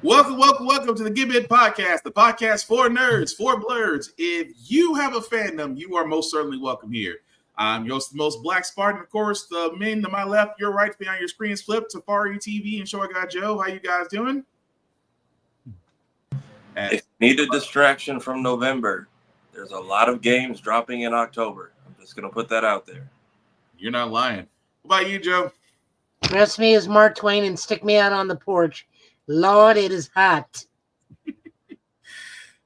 Welcome to the Give It Podcast, the podcast for nerds, for blurs. If you have a fandom, you are most certainly welcome here. I'm your host, the most Black Spartan, of course. The men to my left, your right, behind your screen is Flip, Tafari TV, and Show I Got Joe. How you guys doing? If you need a distraction from November, there's a lot of games dropping in October. I'm just going to put that out there. You're not lying. What about you, Joe? Dress me as Mark Twain and stick me out on the porch. Lord, it is hot.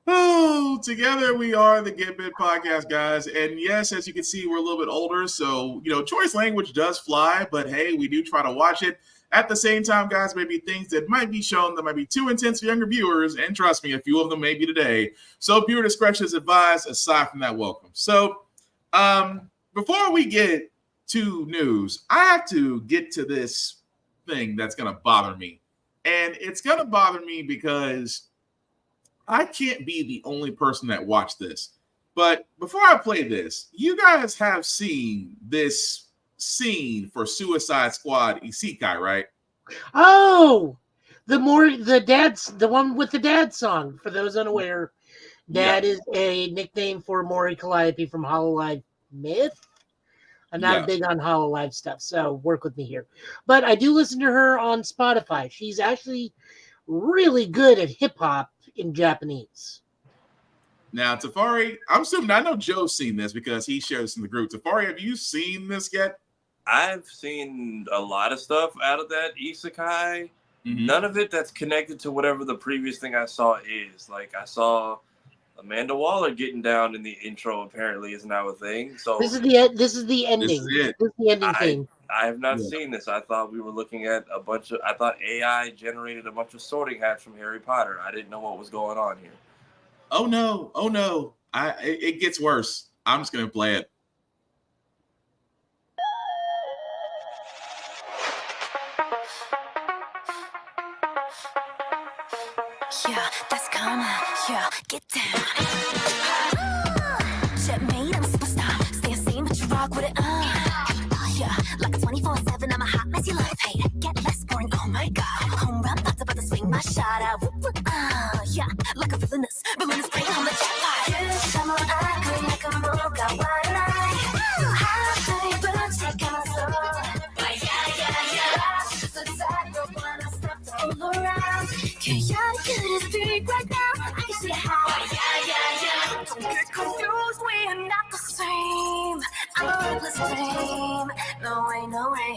Oh, together we are the Get Bit Podcast, guys. And yes, as you can see, we're a little bit older. So, choice language does fly. But hey, we do try to watch it. At the same time, guys, maybe things that might be shown that might be too intense for younger viewers. And trust me, a few of them may be today. So viewer discretion is advised. Aside from that, welcome. So before we get to news, I have to get to this thing that's going to bother me. And it's going to bother me because I can't be the only person that watched this. But before I play this, you guys have seen this scene for Suicide Squad Isekai, right? Oh, the one with the dad song. For those unaware, Dad is a nickname for Mori Calliope from Hololive Myth. I'm not big on Hololive stuff, so work with me here. But I do listen to her on Spotify. She's actually really good at hip-hop in Japanese. Now, Tafari, I'm assuming, I know Joe's seen this because he shared this in the group. Tafari, have you seen this yet? I've seen a lot of stuff out of that isekai. Mm-hmm. None of it that's connected to whatever the previous thing I saw is. Like, I saw Amanda Waller getting down in the intro apparently is now a thing. So this is the ending. This is it. This is the ending thing. I have not seen this. I thought we were looking at I thought AI generated a bunch of sorting hats from Harry Potter. I didn't know what was going on here. Oh no. It gets worse. I'm just gonna play it. Yeah, that's karma. Yeah, get down. Shit made, I'm a superstar. Stay same, but you rock with it. Yeah, like a 24/7, I'm a hot mess. You love hate. Get less boring. Oh my god. Home run, about to swing my shot out. Yeah, like a villainous bring home the jackpot. You come on, I could make a move. Got what I like. Hot baby, take my soul. Yeah. Just a side, but when I step all around. Chaotic is big right now. I can see how. Yeah. Don't get confused, we are not the same. I'm a reckless flame. No way.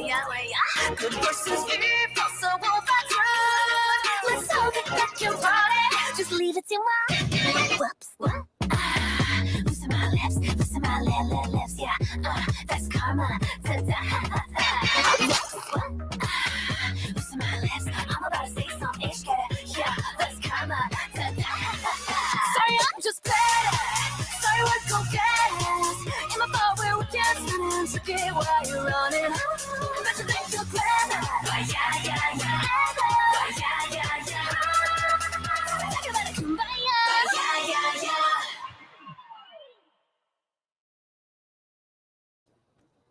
Yeah. Good versus evil, so we'll back run. Let's all get back your body. Just leave it to my whoops. Loosen my lips. Yeah. That's karma. Loosen my lips. I'm about to say something. Yeah, that's karma. Sorry, I'm just better. Sorry, we're go get it. In my bar where we dancing and forget why you're running. Bet you think you're clever. Yeah. You better kumbaya. Yeah.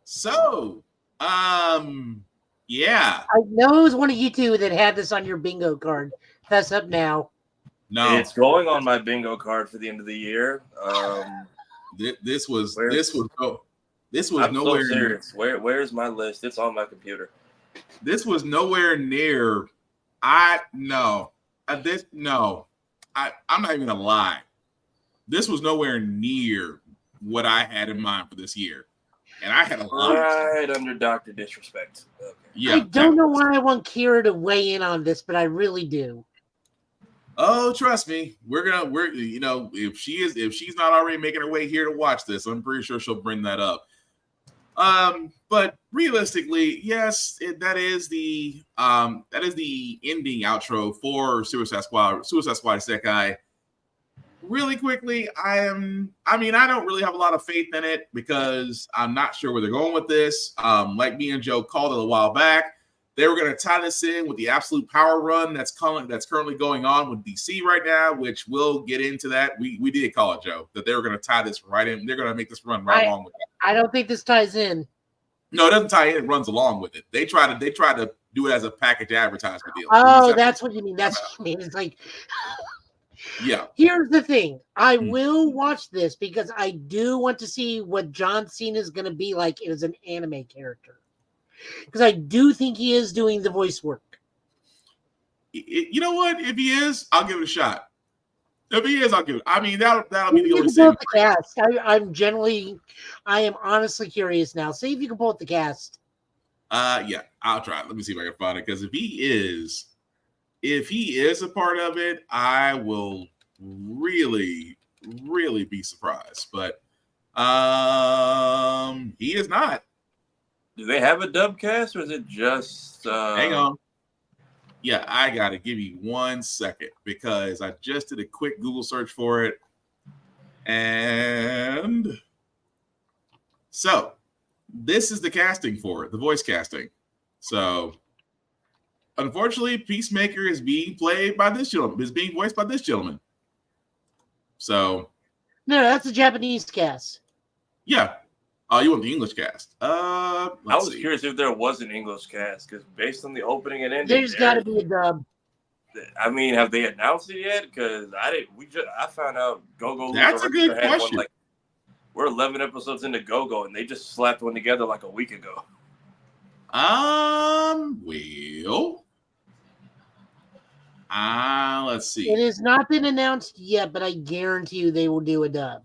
So, yeah. I know it was one of you two that had this on your bingo card. Fess up now. No, It's going on my bingo card for the end of the year. this was I'm nowhere so serious. Where's my list? It's on my computer. This was nowhere near. I'm not even gonna lie. This was nowhere near what I had in mind for this year, and I had a lot. Right under Dr. Disrespect. Okay. Yeah, I don't know why I want Kira to weigh in on this, but I really do. Oh, trust me, if she's not already making her way here to watch this, I'm pretty sure she'll bring that up. But realistically, yes, that is the ending outro for Suicide Squad Isekai. Really quickly, I don't really have a lot of faith in it because I'm not sure where they're going with this. Like me and Joe called it a while back, they were going to tie this in with the absolute power run that's currently going on with DC right now, which we'll get into that. We did call it, Joe, that they were going to tie this right in. They're going to make this run right along with it. I don't think this ties in. No, it doesn't tie in. It runs along with it. They try to do it as a package advertisement deal. Oh, that's what you mean. That's what you mean. It's like, yeah. Here's the thing. I will watch this because I do want to see what John Cena is going to be like as an anime character. Because I do think he is doing the voice work. You know what? If he is, I'll give it a shot. If he is, I'll give it. I mean, that'll be the You only can pull saving up the cast. I am honestly curious now. See if you can pull up the cast. Yeah, I'll try it. Let me see if I can find it. Because if he is a part of it, I will really, really be surprised. But he is not. Do they have a dub cast, or is it just? Hang on. Yeah, I gotta give you 1 second because I just did a quick Google search for it, and so this is the casting for it, the voice casting. So, unfortunately, Peacemaker is being played by this gentleman. Is being voiced by this gentleman. So, No, that's a Japanese cast. yeah. Oh, you want the English cast? I was curious if there was an English cast because based on the opening and ending, There's got to be a dub. I mean, have they announced it yet? Because I found out Go-Go. That's a good question. We're 11 episodes into Go-Go, and they just slapped one together like a week ago. Well, let's see. It has not been announced yet, but I guarantee you they will do a dub.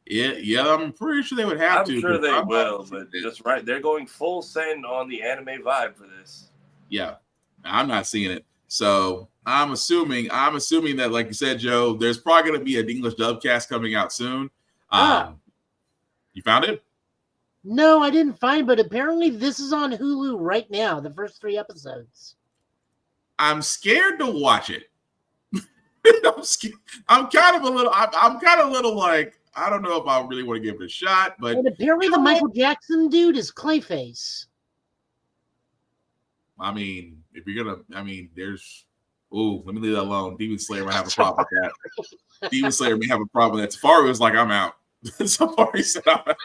Yeah, I'm pretty sure they would have to. I'm sure they will, but just right, they're going full send on the anime vibe for this. Yeah, I'm not seeing it. So I'm assuming that, like you said, Joe, there's probably going to be an English dub cast coming out soon. You found it? No, I didn't find, but apparently this is on Hulu right now. The first 3 episodes. I'm scared to watch it. I'm kind of a little like, I don't know if I really want to give it a shot, but and apparently the Michael Jackson dude is Clayface. I mean, if you're gonna, there's. Let me leave that alone. Demon Slayer might have a problem with that. Demon Slayer may have a problem with that. Safari was like, I'm out. Safari said, I'm out.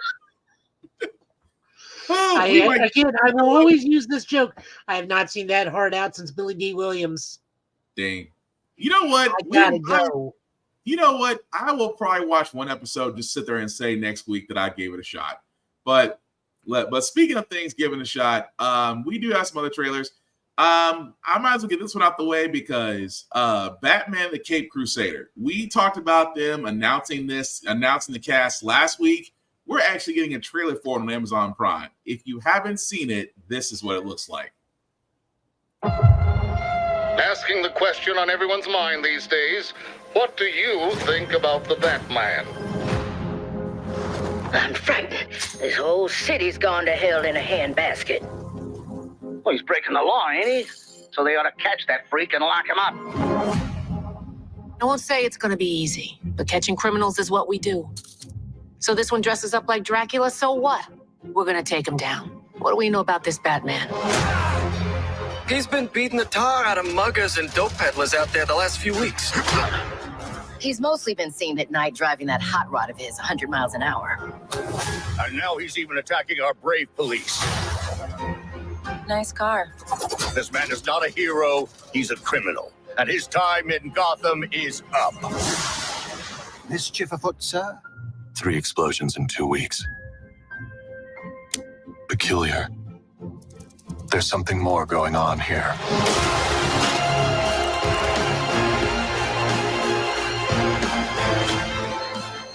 I will always use this joke. I have not seen that hard out since Billy D. Williams. Dang. You know what? I gotta go. You know what? I will probably watch 1 episode, just sit there and say next week that I gave it a shot. But speaking of things given a shot, we do have some other trailers. I might as well get this one out the way because Batman the Caped Crusader. We talked about them announcing the cast last week. We're actually getting a trailer for it on Amazon Prime. If you haven't seen it, this is what it looks like. Asking the question on everyone's mind these days, what do you think about the Batman? I'm frightened. This whole city's gone to hell in a handbasket. Well, he's breaking the law, ain't he? So they ought to catch that freak and lock him up. I won't say it's going to be easy, but catching criminals is what we do. So this one dresses up like Dracula, so what? We're going to take him down. What do we know about this Batman? He's been beating the tar out of muggers and dope peddlers out there the last few weeks. He's mostly been seen at night driving that hot rod of his 100 miles an hour. And now he's even attacking our brave police. Nice car. This man is not a hero, he's a criminal. And his time in Gotham is up. Mischief afoot, sir? 3 explosions in 2 weeks. Peculiar. There's something more going on here.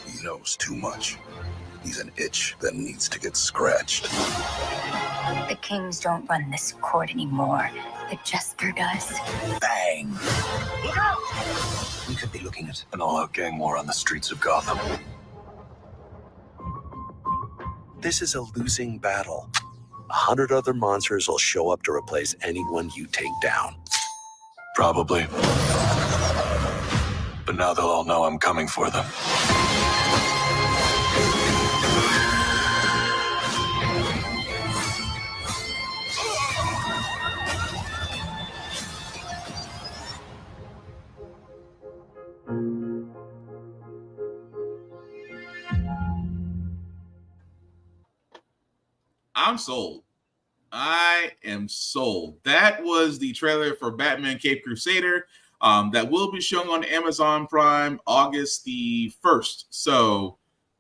He knows too much. He's an itch that needs to get scratched. The Kings don't run this court anymore. The Jester does. Bang! Look out! We could be looking at an all-out gang war on the streets of Gotham. This is a losing battle. 100 other monsters will show up to replace anyone you take down. Probably. But now they'll all know I'm coming for them. I'm sold. I am sold. That was the trailer for Batman Cape Crusader that will be shown on Amazon Prime August the 1st. So,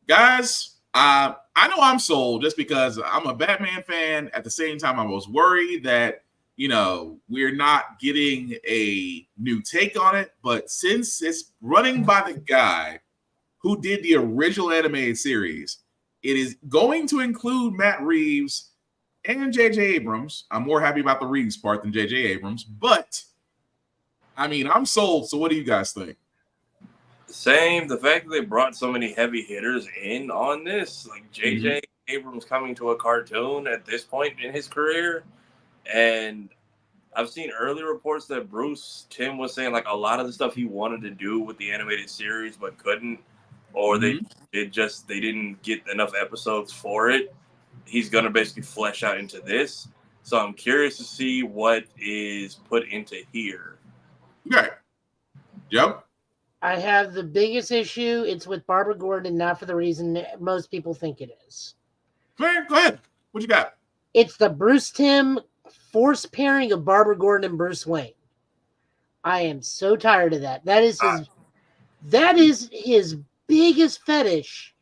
guys, I know I'm sold just because I'm a Batman fan. At the same time, I was worried that, we're not getting a new take on it. But since it's running by the guy who did the original animated series, it is going to include Matt Reeves and J.J. Abrams. I'm more happy about the Reeves part than J.J. Abrams, but I'm sold. So what do you guys think? Same. The fact that they brought so many heavy hitters in on this, like J.J. Abrams coming to a cartoon at this point in his career, and I've seen early reports that Bruce Timm was saying like a lot of the stuff he wanted to do with the animated series but couldn't, or they didn't get enough episodes for it. He's going to basically flesh out into this. So I'm curious to see what is put into here. Okay. Yep. I have the biggest issue. It's with Barbara Gordon, not for the reason most people think it is. Go ahead. What you got? It's the Bruce Timm forced pairing of Barbara Gordon and Bruce Wayne. I am so tired of that. That is his biggest fetish,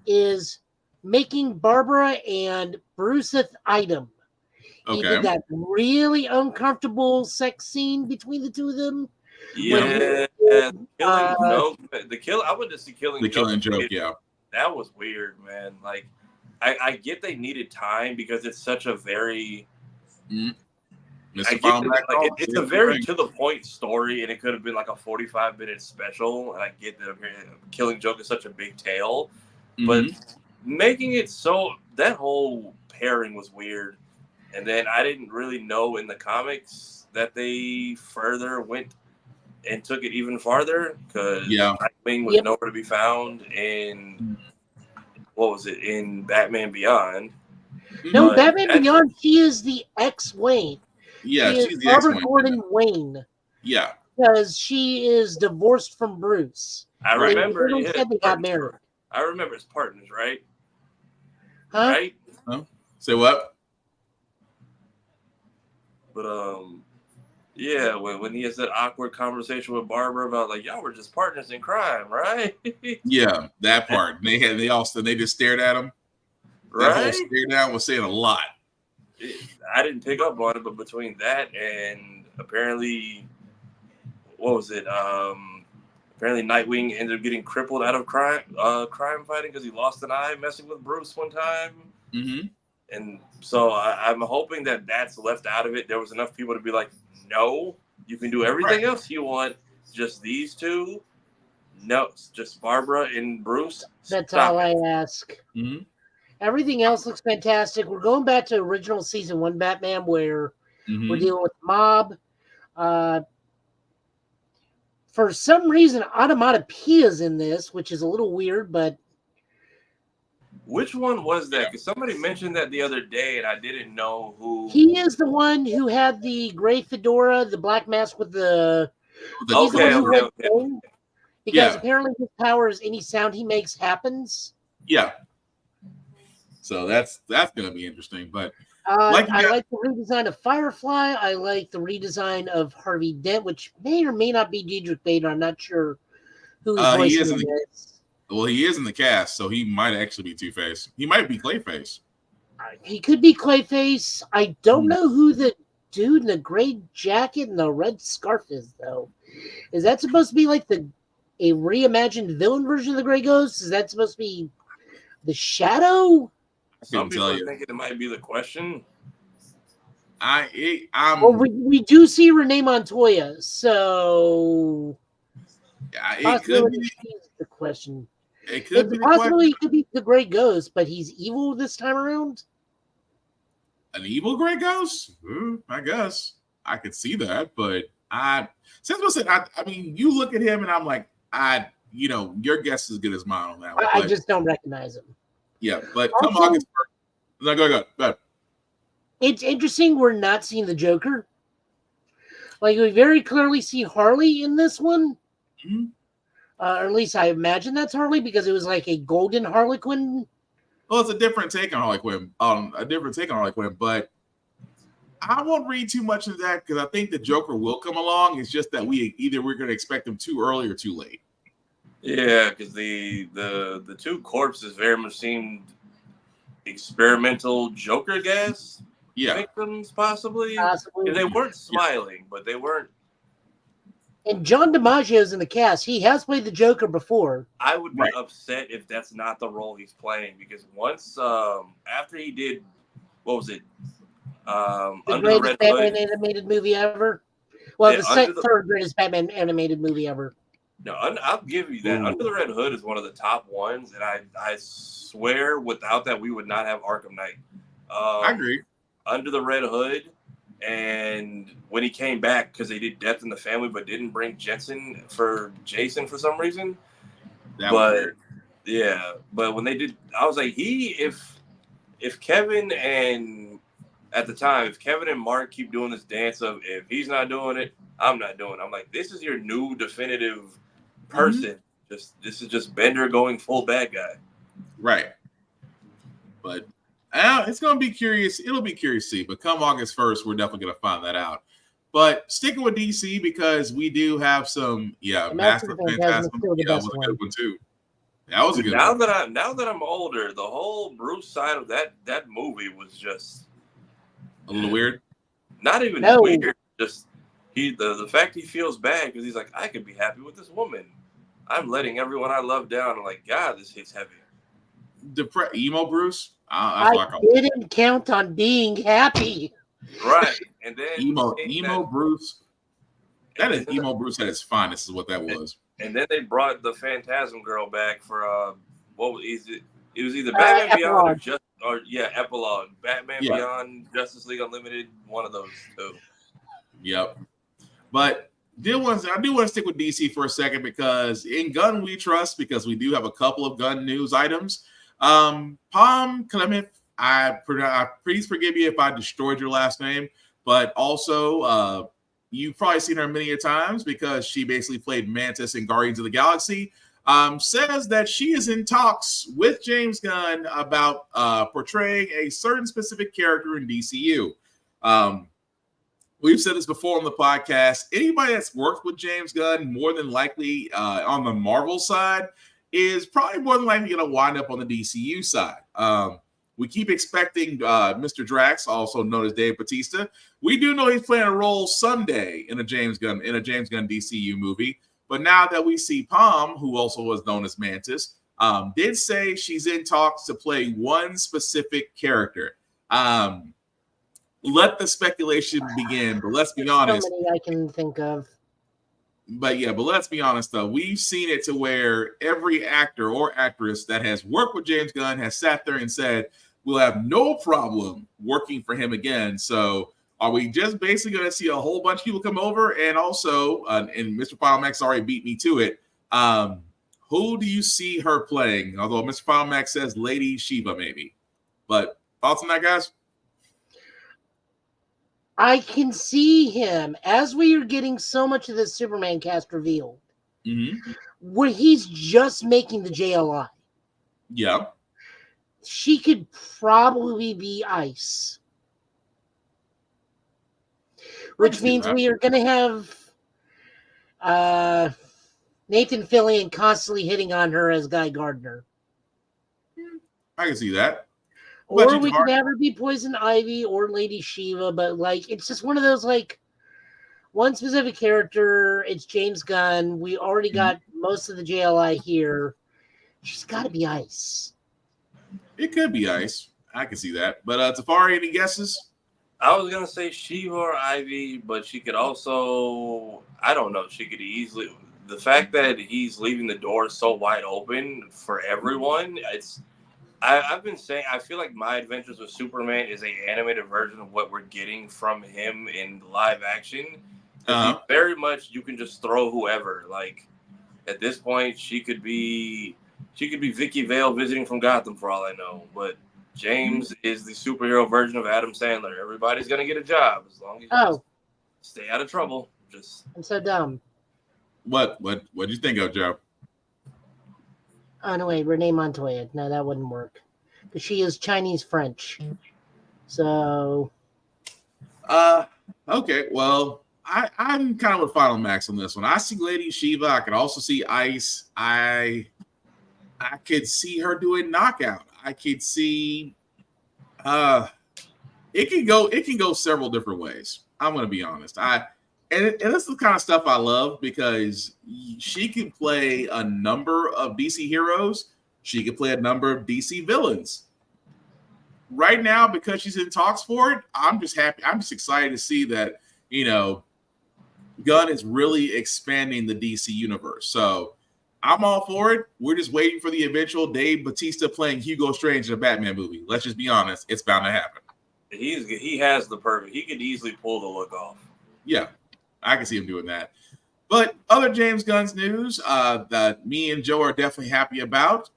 is making Barbara and Bruce an item. Okay. He did that really uncomfortable sex scene between the two of them. Yeah, Killing Joke. I wouldn't see Killing Joke. Killing Joke, yeah. That was weird, man. Like, I get they needed time because it's such a very... it's a very to the point story, and it could have been like a 45-minute special. And I get that Killing Joke is such a big tale, but making it so that whole pairing was weird. And then I didn't really know in the comics that they further went and took it even farther, because Nightwing was nowhere to be found in in Batman Beyond. No, Batman Beyond, she is the ex-Wayne. Yeah, she's the Barbara Gordon Wayne. Yeah. Because she is divorced from Bruce. I remember. They said they got married. I remember his partners, right? Huh? Right? Huh? Say what? But yeah, when he has that awkward conversation with Barbara about like y'all were just partners in crime, right? Yeah, that part. They just stared at him. Right? That whole stare down was saying a lot. I didn't pick up on it, but between that and apparently, apparently Nightwing ended up getting crippled out of crime fighting because he lost an eye messing with Bruce one time. Mm-hmm. And so I'm hoping that that's left out of it. There was enough people to be like, no, you can do everything else you want. Just these two. No, just Barbara and Bruce. That's all I ask. Mm-hmm. Everything else looks fantastic. We're going back to original season 1 Batman, where we're dealing with mob. For some reason, Onomatopoeia's in this, which is a little weird, but... Which one was that? Because somebody mentioned that the other day, and I didn't know who... He is the one who had the gray fedora, the black mask with the... Okay. Because apparently his power is any sound he makes happens. Yeah. So that's going to be interesting. But I like the redesign of Firefly. I like the redesign of Harvey Dent, which may or may not be Diedrich Bader. I'm not sure who his voice is. Well, he is in the cast, so he might actually be Two-Face. He might be Clayface. He could be Clayface. I don't know who the dude in the gray jacket and the red scarf is, though. Is that supposed to be like a reimagined villain version of the Grey Ghost? Is that supposed to be the Shadow? Some people are thinking it might be the Question. Well, we do see Renee Montoya, so it could be the Question. It could be possibly could be the Grey Ghost, but he's evil this time around. An evil Grey Ghost? I guess I could see that, but you look at him and I'm like, your guess is as good as mine on that one. I just don't recognize him. Yeah, but come August 1st. No, go ahead. It's interesting we're not seeing the Joker. Like, we very clearly see Harley in this one. Mm-hmm. Or at least I imagine that's Harley, because it was like a golden Harlequin. Well, it's a different take on Harley Quinn. But I won't read too much of that because I think the Joker will come along. It's just that we're going to expect him too early or too late. Yeah, because the two corpses very much seemed experimental Joker gas victims, possibly. They weren't smiling, but they weren't. And John DiMaggio's in the cast. He has played the Joker before. I would be upset if that's not the role he's playing, because once after he did, what was it? The Under the greatest Red Batman Hood animated movie ever. Well, Yeah, the third greatest Batman animated movie ever. No, I'll give you that. Ooh. Under the Red Hood is one of the top ones, and I swear without that we would not have Arkham Knight. I agree. Under the Red Hood, and when he came back because they did Death in the Family, but didn't bring Jason for some reason. That was weird. Yeah, but when they did, I was like, if Kevin and at the time, if Kevin and Mark keep doing this dance of if he's not doing it, I'm not doing it. I'm like, this is your new definitive person. This is just Bender going full bad guy. Right. But it's going to be curious. It'll be curious to see. But come August 1st, we're definitely going to find that out. But sticking with DC, because we do have some, Master Phantasm. Yeah, that was a good one too. That was a good one. Now that I'm older, the whole Bruce side of that movie was just a little weird. Not even weird. Just the fact he feels bad because he's like, I could be happy with this woman. I'm letting everyone I love down. I'm like, God, this hits heavy. Emo Bruce. I didn't count on being happy. Right, and then emo Bruce. That is emo Bruce at his finest. Is what that was. And then they brought the Phantasm Girl back for what was it? It was either Batman Beyond Epilogue. Batman Beyond, Justice League Unlimited, one of those two. Yep. But I do want to stick with DC for a second because in Gun We Trust, because we do have a couple of gun news items. Palm Clement, please forgive me if I destroyed your last name, but also you've probably seen her many a times because she basically played Mantis in Guardians of the Galaxy. Says that she is in talks with James Gunn about portraying a certain specific character in DCU. We've said this before on the podcast. Anybody that's worked with James Gunn, more than likely on the Marvel side, is probably more than likely going to wind up on the DCU side. We keep expecting Mr. Drax, also known as Dave Bautista. We do know he's playing a role someday in a James Gunn DCU movie. But now that we see Palm, who also was known as Mantis, did say she's in talks to play one specific character. Let the speculation begin, but let's be honest. So many I can think of. But let's be honest, though. We've seen it to where every actor or actress that has worked with James Gunn has sat there and said, we'll have no problem working for him again. So are we just basically going to see a whole bunch of people come over? And also, and Mr. Filemax already beat me to it, who do you see her playing? Although Mr. Filemax says Lady Shiva, maybe. But thoughts on that, guys? I can see him, as we are getting so much of the Superman cast revealed, where he's just making the JLI. Yeah. She could probably be Ice. Which means we are going to have Nathan Fillion constantly hitting on her as Guy Gardner. I can see that. Or we could have her be Poison Ivy or Lady Shiva, but it's just one of those one specific character. It's James Gunn. We already got most of the JLI here. She's got to be Ice. It could be Ice. I can see that. But Tafari, any guesses? I was gonna say Shiva or Ivy, but she could also, I don't know, she could easily. The fact that he's leaving the door so wide open for everyone, I've been saying, I feel like My Adventures with Superman is an animated version of what we're getting from him in live action. Very much, you can just throw whoever. At this point, she could be Vicky Vale visiting from Gotham for all I know. But James is the superhero version of Adam Sandler. Everybody's gonna get a job as long as you stay out of trouble. I'm so dumb. What do you think of, Joe? Oh, no, wait, Renee Montoya. No, that wouldn't work. Because she is Chinese French. So. Okay, well, I'm kind of with Final Max on this one. I see Lady Shiva. I could also see Ice. I could see her doing Knockout. I could see it can go several different ways. I'm gonna be honest. And this is the kind of stuff I love because she can play a number of DC heroes. She can play a number of DC villains. Right now, because she's in talks for it, I'm just happy. I'm just excited to see that, Gunn is really expanding the DC universe. So I'm all for it. We're just waiting for the eventual Dave Bautista playing Hugo Strange in a Batman movie. Let's just be honest. It's bound to happen. He has the perfect. He could easily pull the look off. Yeah, I can see him doing that. But other James Gunn's news that me and Joe are definitely happy about.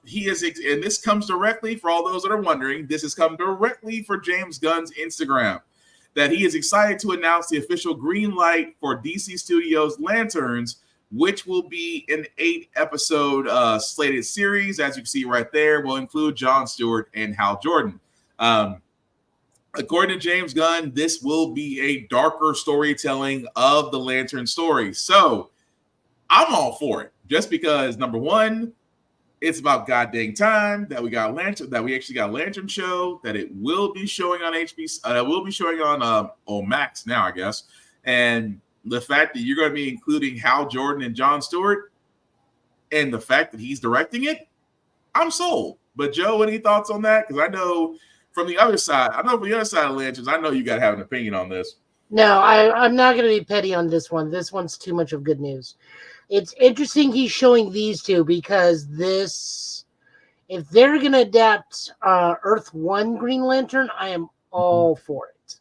He is, and this comes directly for all those that are wondering. This has come directly for James Gunn's Instagram, that he is excited to announce the official green light for DC Studios' Lanterns, which will be an 8-episode slated series. As you can see right there, will include Jon Stewart and Hal Jordan. According to James Gunn, this will be a darker storytelling of the Lantern story. So I'm all for it. Just because, number one, it's about goddamn time that we got Lantern, that we actually got a Lantern show, that it will be showing on HBO, will be showing on Max now, I guess. And the fact that you're going to be including Hal Jordan and Jon Stewart, and the fact that he's directing it, I'm sold. But Joe, any thoughts on that? Because I know from the other side, of Lanterns, I know you got to have an opinion on this. No, I'm not going to be petty on this one. This one's too much of good news. It's interesting he's showing these two because if they're going to adapt Earth 1 Green Lantern, I am all for it.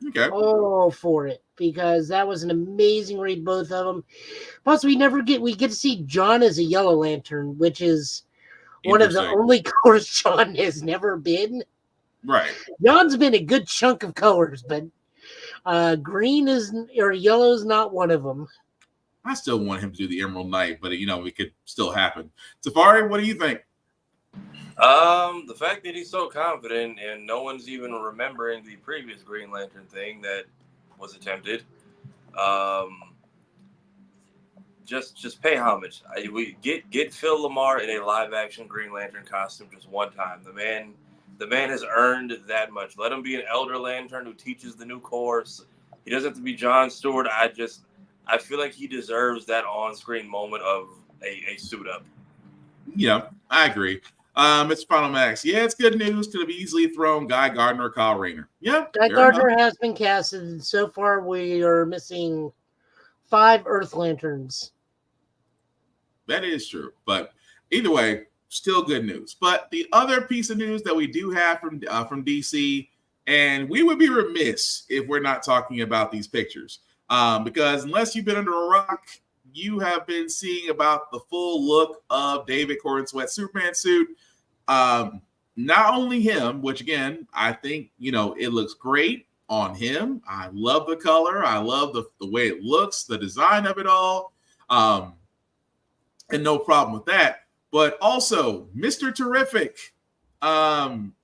Okay. All for it because that was an amazing read, both of them. Plus, we get to see John as a Yellow Lantern, which is one of the only colors John has never been. Right. John's been a good chunk of colors, but green or yellow is not one of them. I still want him to do the Emerald Knight, but it could still happen. Safari, what do you think? The fact that he's so confident and no one's even remembering the previous Green Lantern thing that was attempted. Just pay homage. We get Phil Lamar in a live action Green Lantern costume just one time. The man has earned that much. Let him be an Elder Lantern who teaches the new course. He doesn't have to be Jon Stewart. I feel like he deserves that on-screen moment of a suit up. Yeah, I agree. It's Final Max. Yeah, it's good news. Could have easily thrown Guy Gardner or Kyle Rayner. Yeah, Guy Gardner has been casted. So far, we are missing 5 Earth Lanterns. That is true. But either way, still good news. But the other piece of news that we do have from DC, and we would be remiss if we're not talking about these pictures, because unless you've been under a rock, you have been seeing about the full look of David Corenswet's Superman suit. Not only him, which again, I think, it looks great on him. I love the color. I love the way it looks, the design of it all. And no problem with that. But also, Mr. Terrific,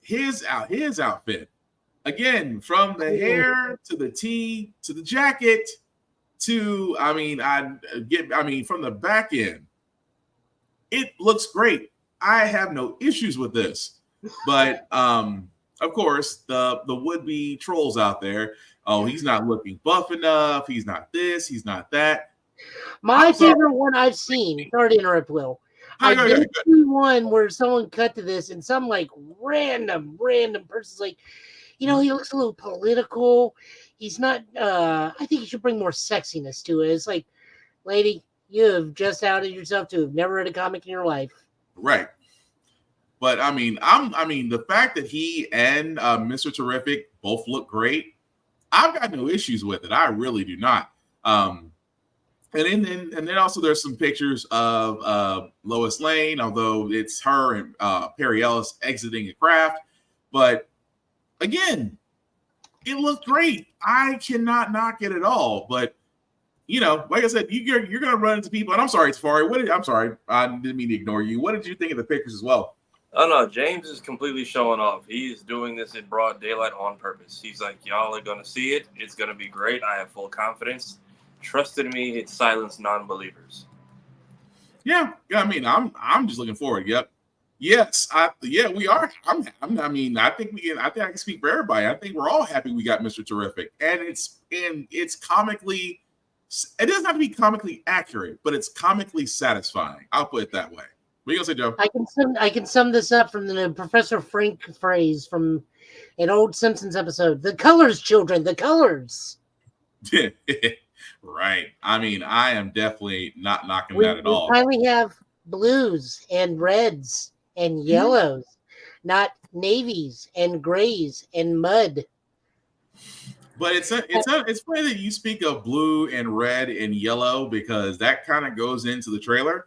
his outfit, again, from the hair to the tee to the jacket to, from the back end, it looks great. I have no issues with this. But of course, the would-be trolls out there, oh, he's not looking buff enough. He's not this. He's not that. My favorite one I've seen. Sorry to interrupt, Will. I did see one where someone cut to this, and some random person's like, he looks a little political. He's not. I think you should bring more sexiness to it. It's like, lady, you have just outed yourself to have never read a comic in your life. Right. But the fact that he and Mr. Terrific both look great, I've got no issues with it. I really do not. And then also there's some pictures of Lois Lane, although it's her and Perry Ellis exiting a craft. But again, it looked great. I cannot knock it at all. But like I said, you're going to run into people. And I'm sorry, Safari. I didn't mean to ignore you. What did you think of the pictures as well? Oh no, James is completely showing off. He is doing this in broad daylight on purpose. He's like, y'all are gonna see it. It's gonna be great. I have full confidence. Trust in me. It's silence non-believers. Yeah, I mean, I'm just looking forward. Yep. Yes, we are. I mean, I think I think I can speak for everybody. I think we're all happy we got Mr. Terrific, and it's comically. It doesn't have to be comically accurate, but it's comically satisfying. I'll put it that way. What are you gonna say, Joe? I can sum this up from the Professor Frank phrase from an old Simpsons episode: "The colors, children, the colors." Right. I mean, I am definitely not knocking that at all. We finally have blues and reds and yellows, not navies and grays and mud. But it's funny that you speak of blue and red and yellow because that kind of goes into the trailer.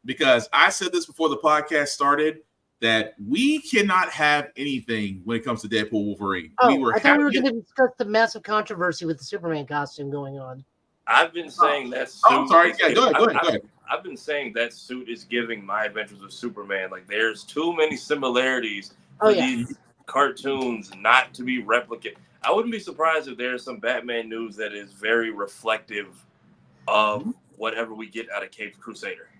Because I said this before the podcast started that we cannot have anything when it comes to Deadpool Wolverine. Oh, I thought we were going to discuss the massive controversy with the Superman costume going on. I've been saying that suit. I'm sorry. Yeah, go ahead. I've been saying that suit is giving My Adventures with Superman. Like, there's too many similarities for these cartoons not to be replicated. I wouldn't be surprised if there's some Batman news that is very reflective of whatever we get out of Caped Crusader.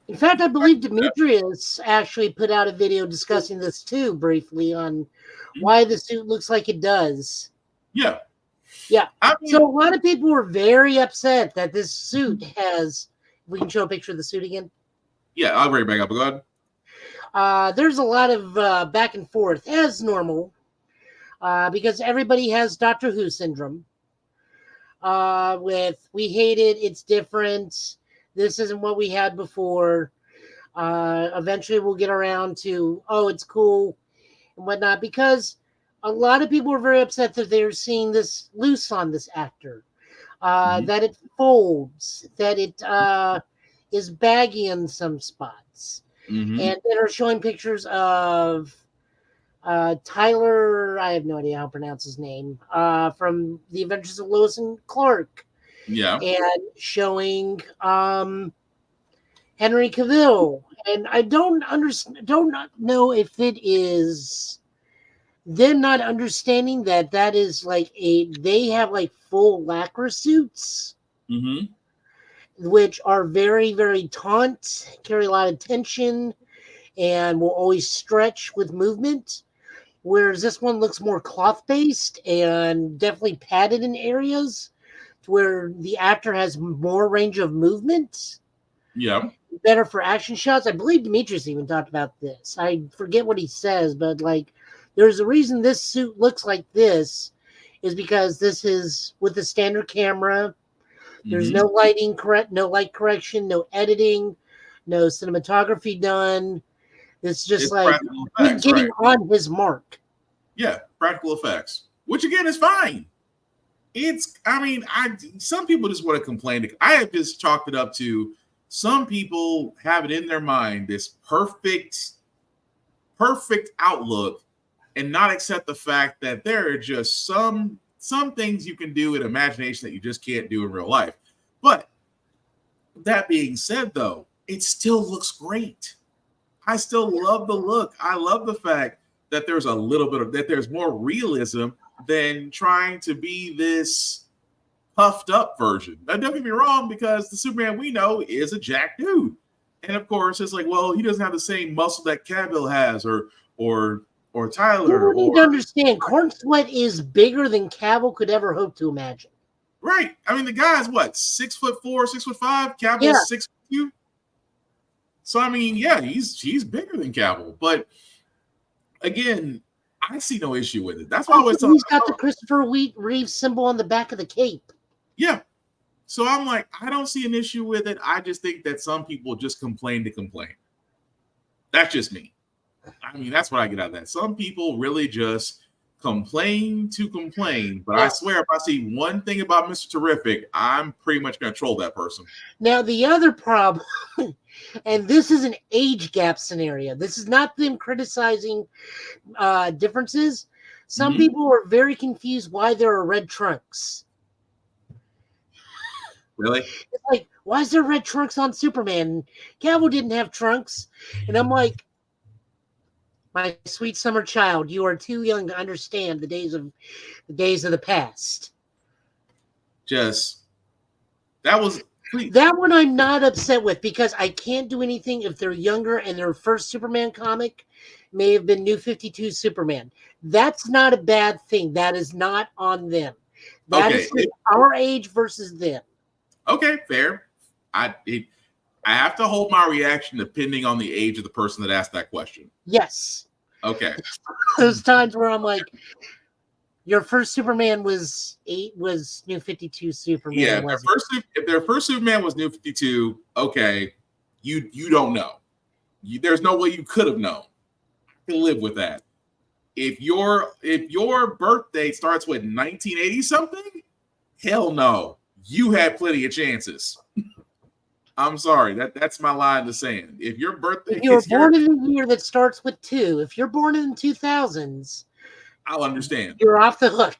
In fact, I believe Demetrius actually put out a video discussing this too, briefly, on why the suit looks like it does. Yeah. Yeah. So a lot of people were very upset that this suit has. We can show a picture of the suit again. Yeah, I'll bring it back up. Go ahead. There's a lot of back and forth, as normal, because everybody has Doctor Who syndrome. With we hate it, it's different. This isn't what we had before. Eventually, we'll get around to it's cool and whatnot, because a lot of people are very upset that they're seeing this loose on this actor. That it folds, that it is baggy in some spots. And then are showing pictures of Tyler, I have no idea how to pronounce his name, from The Adventures of Lois and Clark. Yeah. And showing Henry Cavill. And I don't know if it is them not understanding that is like they have like full lacquer suits, which are very, very taut, carry a lot of tension, and will always stretch with movement. Whereas this one looks more cloth-based and definitely padded in areas to where the actor has more range of movement. Yeah. Better for action shots. I believe Demetrius even talked about this. I forget what he says, but like there's a reason this suit looks like this is because this is with the standard camera. There's no lighting no light correction, no editing, no cinematography done. It's just like effects, getting on his mark. Yeah, practical effects, which again is fine. Some people just want to complain. I have just chalked it up to some people have it in their mind, this perfect outlook, and not accept the fact that there are just some things you can do in imagination that you just can't do in real life. But that being said, though, it still looks great. I still love the look. I love the fact that there's a little bit of that. There's more realism than trying to be this puffed up version. Now, don't get me wrong, because the Superman we know is a jacked dude, and of course, it's like, well, he doesn't have the same muscle that Cavill has, or Tyler. You need to understand, Corn Sweat is bigger than Cavill could ever hope to imagine. Right. I mean, the guy's what, 6'4", 6'5". Cavill's 6'2". So I mean, yeah, he's bigger than Cavill, but again, I see no issue with it. That's why I always he's got the Christopher Reeve symbol on the back of the cape. Yeah. So I'm like, I don't see an issue with it. I just think that some people just complain to complain. That's just me. I mean, that's what I get out of that. Some people really just complain to complain, but I swear if I see one thing about Mr. Terrific, I'm pretty much going to troll that person. Now, the other problem, and this is an age gap scenario. This is not them criticizing differences. Some people are very confused why there are red trunks. Really? It's like, why is there red trunks on Superman? Cavill didn't have trunks. And I'm like, My sweet summer child, you are too young to understand the days of the past. That one I'm not upset with because I can't do anything if they're younger and their first Superman comic may have been New 52 Superman. That's not a bad thing. That is not on them. That is our age versus them. Okay, fair. I have to hold my reaction depending on the age of the person that asked that question. Yes. Okay. Those times where I'm like, your first Superman was New 52 Superman. Yeah, if their first Superman was New 52, okay, you don't know. There's no way you could have known. I can live with that. If your birthday starts with 1980 something, hell no. You had plenty of chances. I'm sorry. That's my line in the sand. If your birthday if you're born in a year that starts with 2, if you're born in the 2000s, I'll understand. You're off the hook.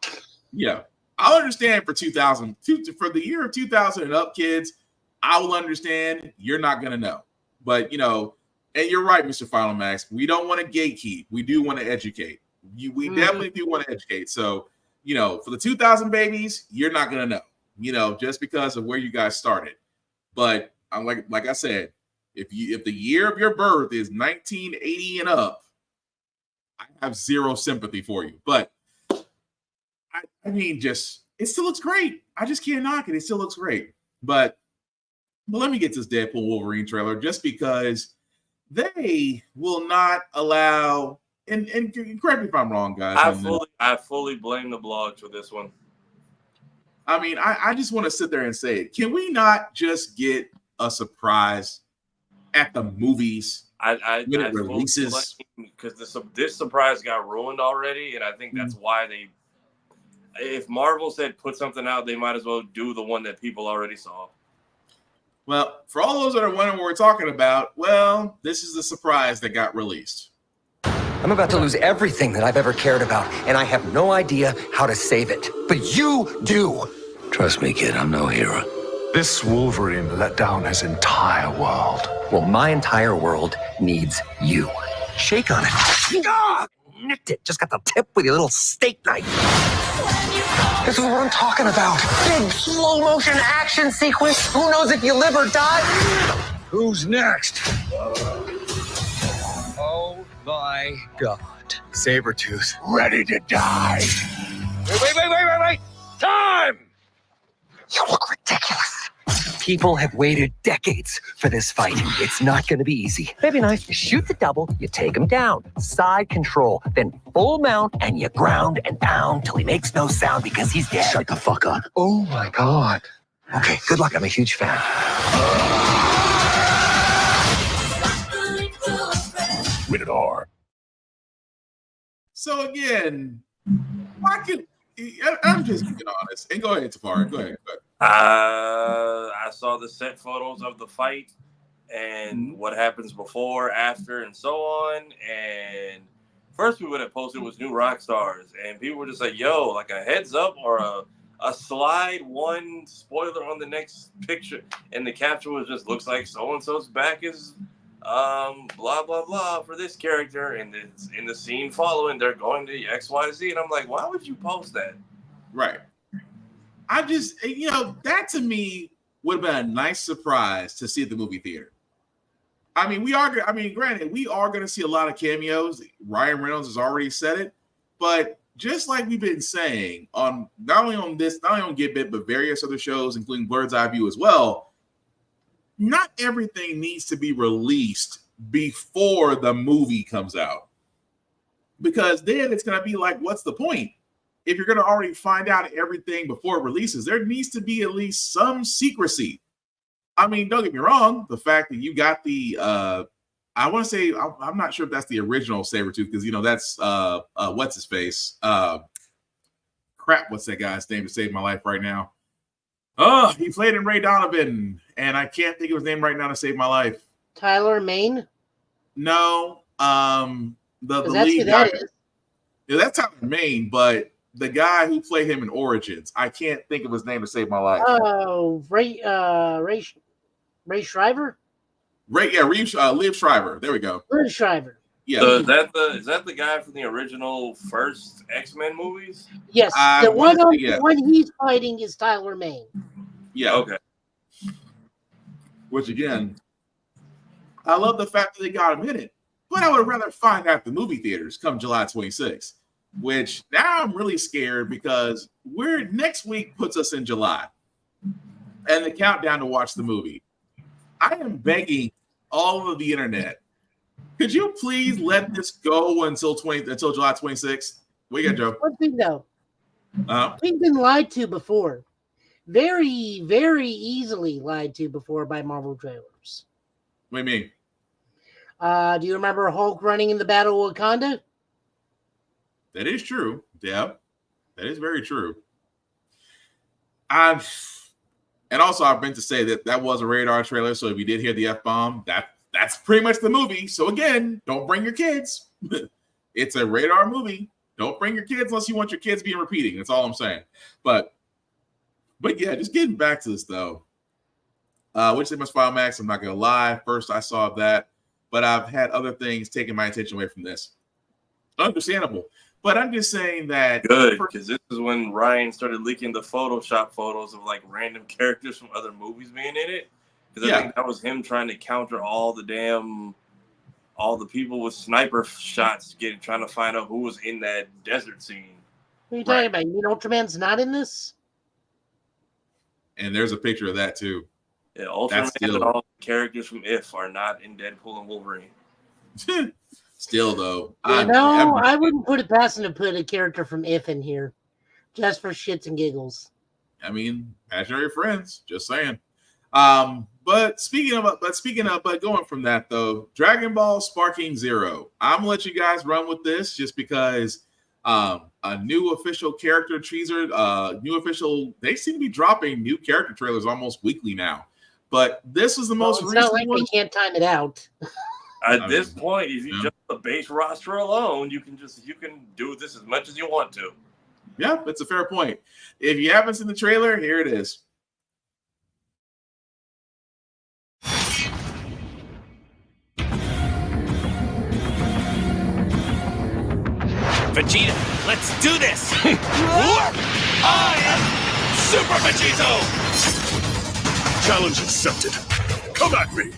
Yeah. I'll understand for 2000, for the year of 2000 and up, kids. I will understand. You're not going to know. But, and you're right, Mr. Final Max. We don't want to gatekeep. We do want to educate. We definitely do want to educate. So, for the 2000 babies, you're not going to know, just because of where you guys started. But like I said, if the year of your birth is 1980 and up, I have zero sympathy for you. But I mean, it still looks great. I just can't knock it. It still looks great. But let me get this Deadpool Wolverine trailer, just because they will not allow. And correct me if I'm wrong, guys. I fully blame the blogs for this one. I mean, I just want to sit there and say it. Can we not just get a surprise at the movies when it releases? Because this surprise got ruined already, and I think that's why if Marvel said put something out, they might as well do the one that people already saw. Well, for all those that are wondering what we're talking about, well, this is the surprise that got released. I'm about to lose everything that I've ever cared about, and I have no idea how to save it. But you do. Trust me, kid, I'm no hero. This Wolverine let down his entire world. Well, my entire world needs you. Shake on it. Ah! Nicked it. Just got the tip with your little steak knife. This is what I'm talking about. Big slow motion action sequence. Who knows if you live or die? Who's next? Oh my God. Sabretooth, ready to die. Wait. Time! You look ridiculous. People have waited decades for this fight. It's not going to be easy. Maybe nice. You shoot the double, you take him down. Side control, then full mount, and you ground and pound till he makes no sound because he's dead. Shut the fuck up. Oh my God. Okay, good luck. I'm a huge fan. Rated R. So again, I'm just being honest. And go ahead, Tafari. Go ahead. I saw the set photos of the fight and what happens before, after, and so on. And first people that posted was New Rockstars, and people were just like, "Yo, like a heads up or a slide one spoiler on the next picture." And the caption was just looks like so and so's back is blah blah blah for this character, and it's in the scene following they're going to XYZ, and I'm like, why would you post that? Right. I just, that to me would have been a nice surprise to see at the movie theater. I mean, granted, we are going to see a lot of cameos. Ryan Reynolds has already said it, but just like we've been saying on not only on Get Bit, but various other shows, including Bird's Eye View as well, not everything needs to be released before the movie comes out, because then it's going to be like, what's the point? If you're going to already find out everything before it releases, there needs to be at least some secrecy. I mean, don't get me wrong. The fact that you got the, I want to say, I'm not sure if that's the original Sabretooth, because, that's, what's his face? What's that guy's name to save my life right now? Oh, he played in Ray Donovan, and I can't think of his name right now to save my life. Tyler Mane? No. The lead guy. Yeah, that's Tyler Mane, but the guy who played him in Origins, I can't think of his name to save my life. Oh, Ray Shriver? Liev Schreiber. There we go. Liev Schreiber. Yeah. So is that the guy from the original first X-Men movies? Yes, the one he's fighting is Tyler Mane. Yeah. Okay. Which again, I love the fact that they got him in it, but I would rather find out the movie theaters come July 26th. Which now I'm really scared because next week puts us in July, and the countdown to watch the movie. I am begging all of the internet, could you please let this go until July 26th? What you got, Joe? One thing though, we've been lied to before, very, very easily lied to before by Marvel trailers. What do you mean? Do you remember Hulk running in the Battle of Wakanda? That is true, Deb. That is very true. And also I've been to say that was a radar trailer. So if you did hear the F-bomb, that's pretty much the movie. So again, don't bring your kids. It's a radar movie. Don't bring your kids unless you want your kids being repeating. That's all I'm saying. But yeah, just getting back to this though. Which they must file Max. I'm not gonna lie. First I saw that, but I've had other things taking my attention away from this. Understandable. But I'm just saying that good, because this is when Ryan started leaking the Photoshop photos of like random characters from other movies being in it. Because I think that was him trying to counter all the people with sniper shots trying to find out who was in that desert scene. What are you talking about? You mean Ultraman's not in this? And there's a picture of that too. Yeah, Ultraman and all the characters from If are not in Deadpool and Wolverine. Still, though. I wouldn't put it past him to put a character from If in here. Just for shits and giggles. I mean, imaginary friends. Just saying. But going from that, though, Dragon Ball Sparking Zero. I'm going to let you guys run with this just because a new official character teaser, they seem to be dropping new character trailers almost weekly now. But this is the most recent one. It's not like they can't time it out. At this point, if you just the base roster alone, you can do this as much as you want to. Yeah, that's a fair point. If you haven't seen the trailer, here it is. Vegeta, let's do this! I am Super Vegito! Challenge accepted. Come at me!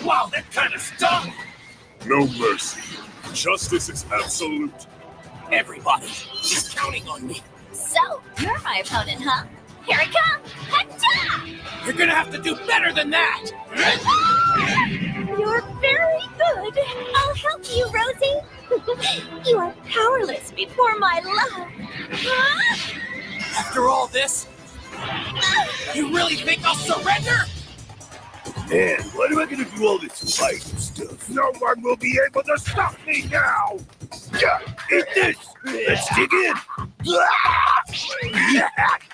Wow, that kind of stung! No mercy. Justice is absolute. Everybody is counting on me. So, you're my opponent, huh? Here I come! Hacha! You're gonna have to do better than that! You're very good. I'll help you, Rosie. You are powerless before my love. Huh? After all this, you really think I'll surrender? Man, why am I gonna do all this fighting stuff? No one will be able to stop me now! Yeah, eat this! Let's dig in!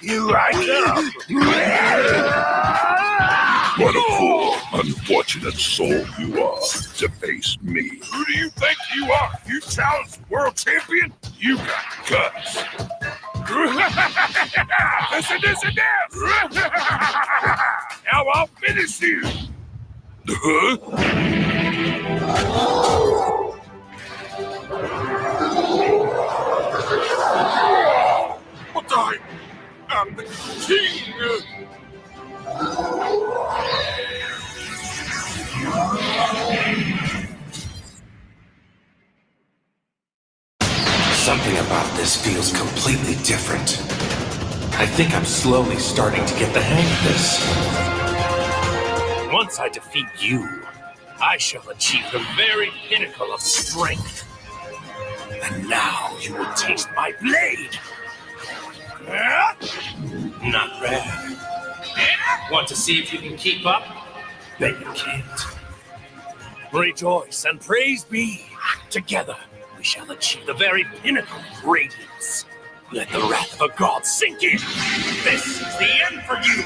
Here I come! What a poor, unfortunate soul you are to face me. Who do you think you are? You challenge world champion? You got guts. Listen, listen, dance! Now I'll finish you! Huh? But I am the king! Something about this feels completely different. I think I'm slowly starting to get the hang of this. Once I defeat you, I shall achieve the very pinnacle of strength. And now you will taste my blade. Not bad. Want to see if you can keep up? Bet you can't. Rejoice and praise be. Together, we shall achieve the very pinnacle of radiance. Let the wrath of a god sink in. This is the end for you.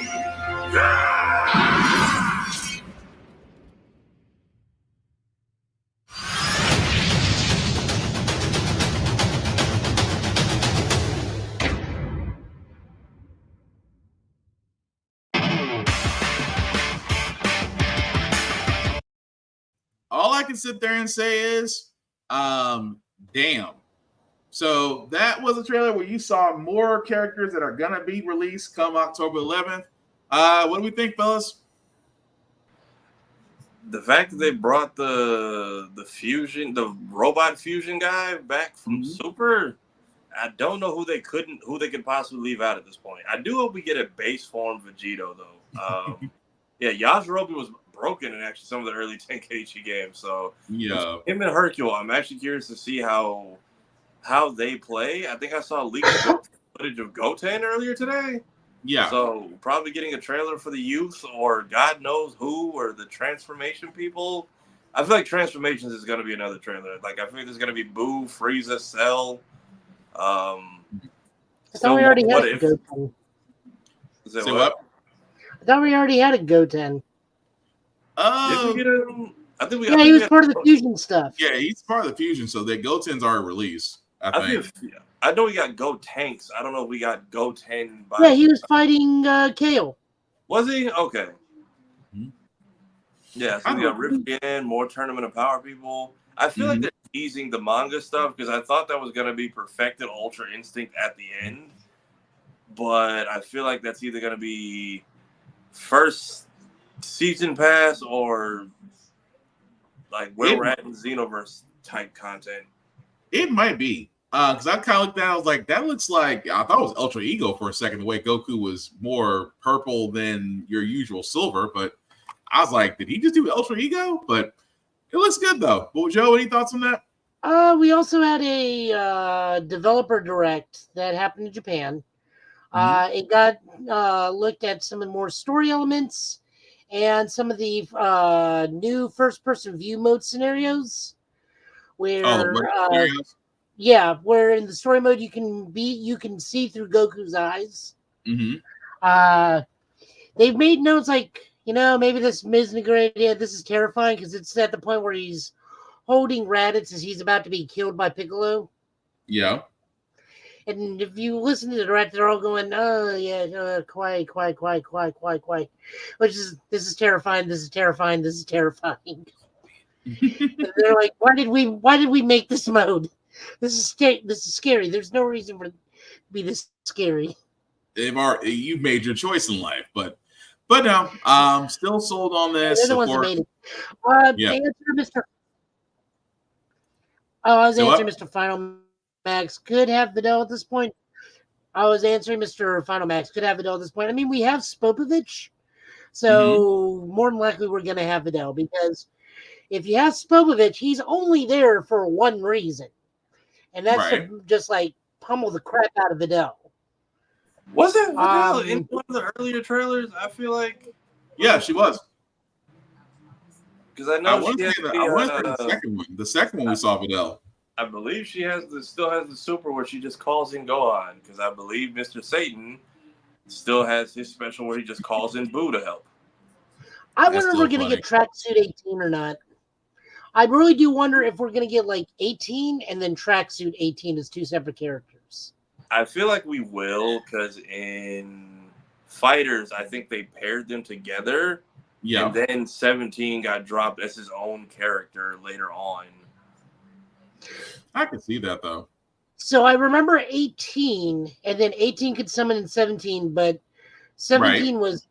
I can sit there and say is, damn. So that was a trailer where you saw more characters that are gonna be released come October 11th. What do we think, fellas? The fact that they brought the robot fusion guy back from Super, I don't know who they could possibly leave out at this point. I do hope we get a base form Vegito though. Yeah, Yajirobe was broken in actually some of the early Tenkaichi games. So yeah, him and Hercule, I'm actually curious to see how they play. I think I saw leaked footage of Goten earlier today. Yeah. So probably getting a trailer for the youth or God knows who or the transformation people. I feel like Transformations is going to be another trailer. Like I feel like there's going to be Boo, Frieza, Cell. I thought we already had a Goten. Say what? I thought we already had a Goten. Did we get him? I think we. Yeah, he was part of the fusion stuff. Yeah, he's part of the fusion, so the Goten's already released. I think. I know we got Go Tanks. I don't know if we got Goten. Yeah, he was fighting Kale. Was he? Okay. Yeah, so we got Rifkin, more Tournament of Power people. I feel like they're teasing the manga stuff because I thought that was going to be Perfected Ultra Instinct at the end. But I feel like that's either going to be first season pass or like where we're at in Xenoverse type content. It might be. Because I kind of looked at it, I was like, that looks like, I thought it was Ultra Ego for a second, the way Goku was more purple than your usual silver. But I was like, did he just do Ultra Ego? But it looks good, though. But Joe, any thoughts on that? We also had a developer direct that happened in Japan. It got looked at some of the more story elements and some of the new first-person view mode scenarios. Where scenarios? Yeah, where in the story mode you can see through Goku's eyes. They've made notes like, maybe this isn't a great idea. This is terrifying because it's at the point where he's holding Raditz as he's about to be killed by Piccolo. Yeah. And if you listen to the direct, they're all going, "Oh yeah, quiet." Which is, this is terrifying. This is terrifying. This is terrifying. And they're like, why did we make this mode? This is scary. There's no reason for it to be this scary. You've made your choice in life, but no, I'm still sold on this. They're the ones that made it. Mr. Oh, I was answering Mr. Final Max. Could have Vidal at this point. I was answering Mr. Final Max. Could have Vidal at this point. I mean, we have Spopovich, so more than likely we're going to have Vidal because if you have Spopovich, he's only there for one reason. And that's to just like pummel the crap out of Vidal. Was it Vidal in one of the earlier trailers? I feel like. Yeah, she was. Because I know she has the second one. The second one we saw Vidal. I believe she still has the super where she just calls in Gohan. Because I believe Mr. Satan still has his special where he just calls in Boo to help. I wonder if we're going to get Tracksuit 18 or not. I really do wonder if we're going to get like 18 and then Tracksuit 18 as two separate characters. I feel like we will because in Fighters, I think they paired them together. Yeah. And then 17 got dropped as his own character later on. I can see that though. So I remember 18 and then 18 could summon in 17, but 17 was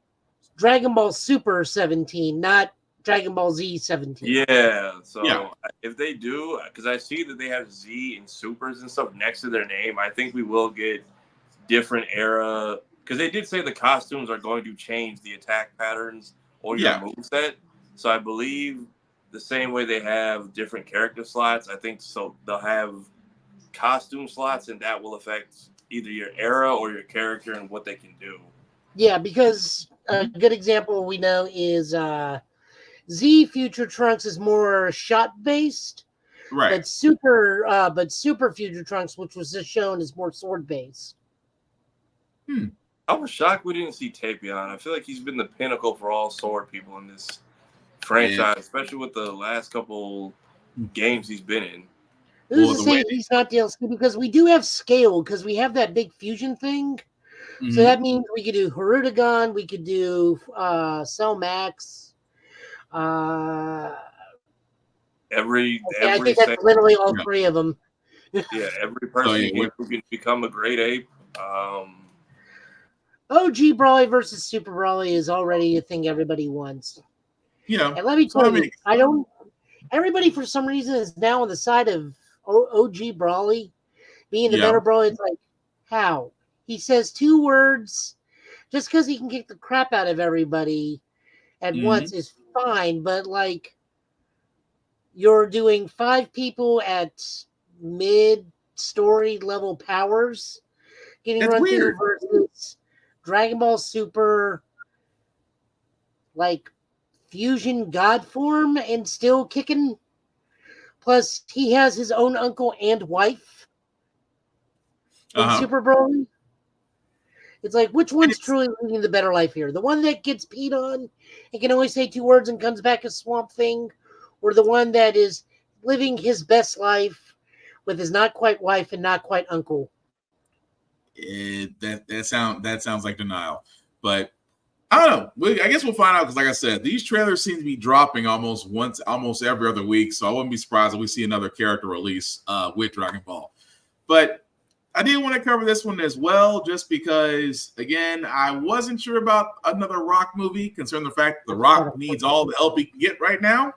Dragon Ball Super 17, not Dragon Ball Z 17. Yeah, so if they do, because I see that they have Z and Supers and stuff next to their name, I think we will get different era, because they did say the costumes are going to change the attack patterns or your moveset. So I believe the same way they have different character slots, I think so they'll have costume slots, and that will affect either your era or your character and what they can do. Yeah, because a good example we know is Z Future Trunks is more shot based, right? But Super Future Trunks, which was just shown, is more sword based. I was shocked we didn't see Tapion. I feel like he's been the pinnacle for all sword people in this franchise, especially with the last couple games he's been in. Who's to say he's not DLC? Because we do have scale, because we have that big fusion thing. So that means we could do Hirudegan, we could do Cell Max. Every I think that's literally all three of them. Yeah, every person here who can become a great ape. OG Brawly versus Super Brawly is already a thing everybody wants. And let me tell you, everybody for some reason is now on the side of OG Brawly being the better Brawly. It's like, how? He says 2 words just because he can kick the crap out of everybody at once is fine, but like you're doing 5 people at mid-story level powers getting run through versus Dragon Ball Super, like fusion god form and still kicking. Plus, he has his own uncle and wife in Super Broly. It's like, which one's truly living the better life here? The one that gets peed on and can only say 2 words and comes back as Swamp Thing, or the one that is living his best life with his not quite wife and not quite uncle? That sounds like denial, but I don't know. I guess we'll find out because, like I said, these trailers seem to be dropping almost every other week. So I wouldn't be surprised if we see another character release with Dragon Ball. But I did want to cover this one as well, just because, again, I wasn't sure about another Rock movie, concerning the fact that The Rock needs all the help he can get right now.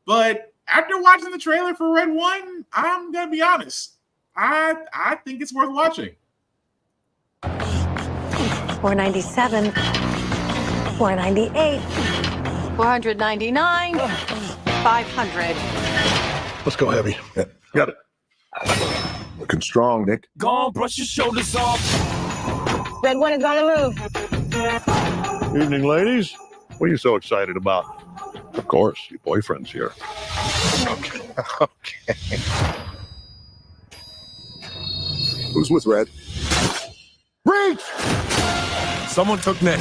But after watching the trailer for Red 1, I'm gonna be honest. I think it's worth watching. 497, 498, 499, 500. Let's go heavy. Yeah, got it. Looking strong, Nick. Go on, brush your shoulders off. Red 1 is on the move. Evening, ladies. What are you so excited about? Of course, your boyfriend's here. Okay. Who's with Red? Reach! Someone took Nick.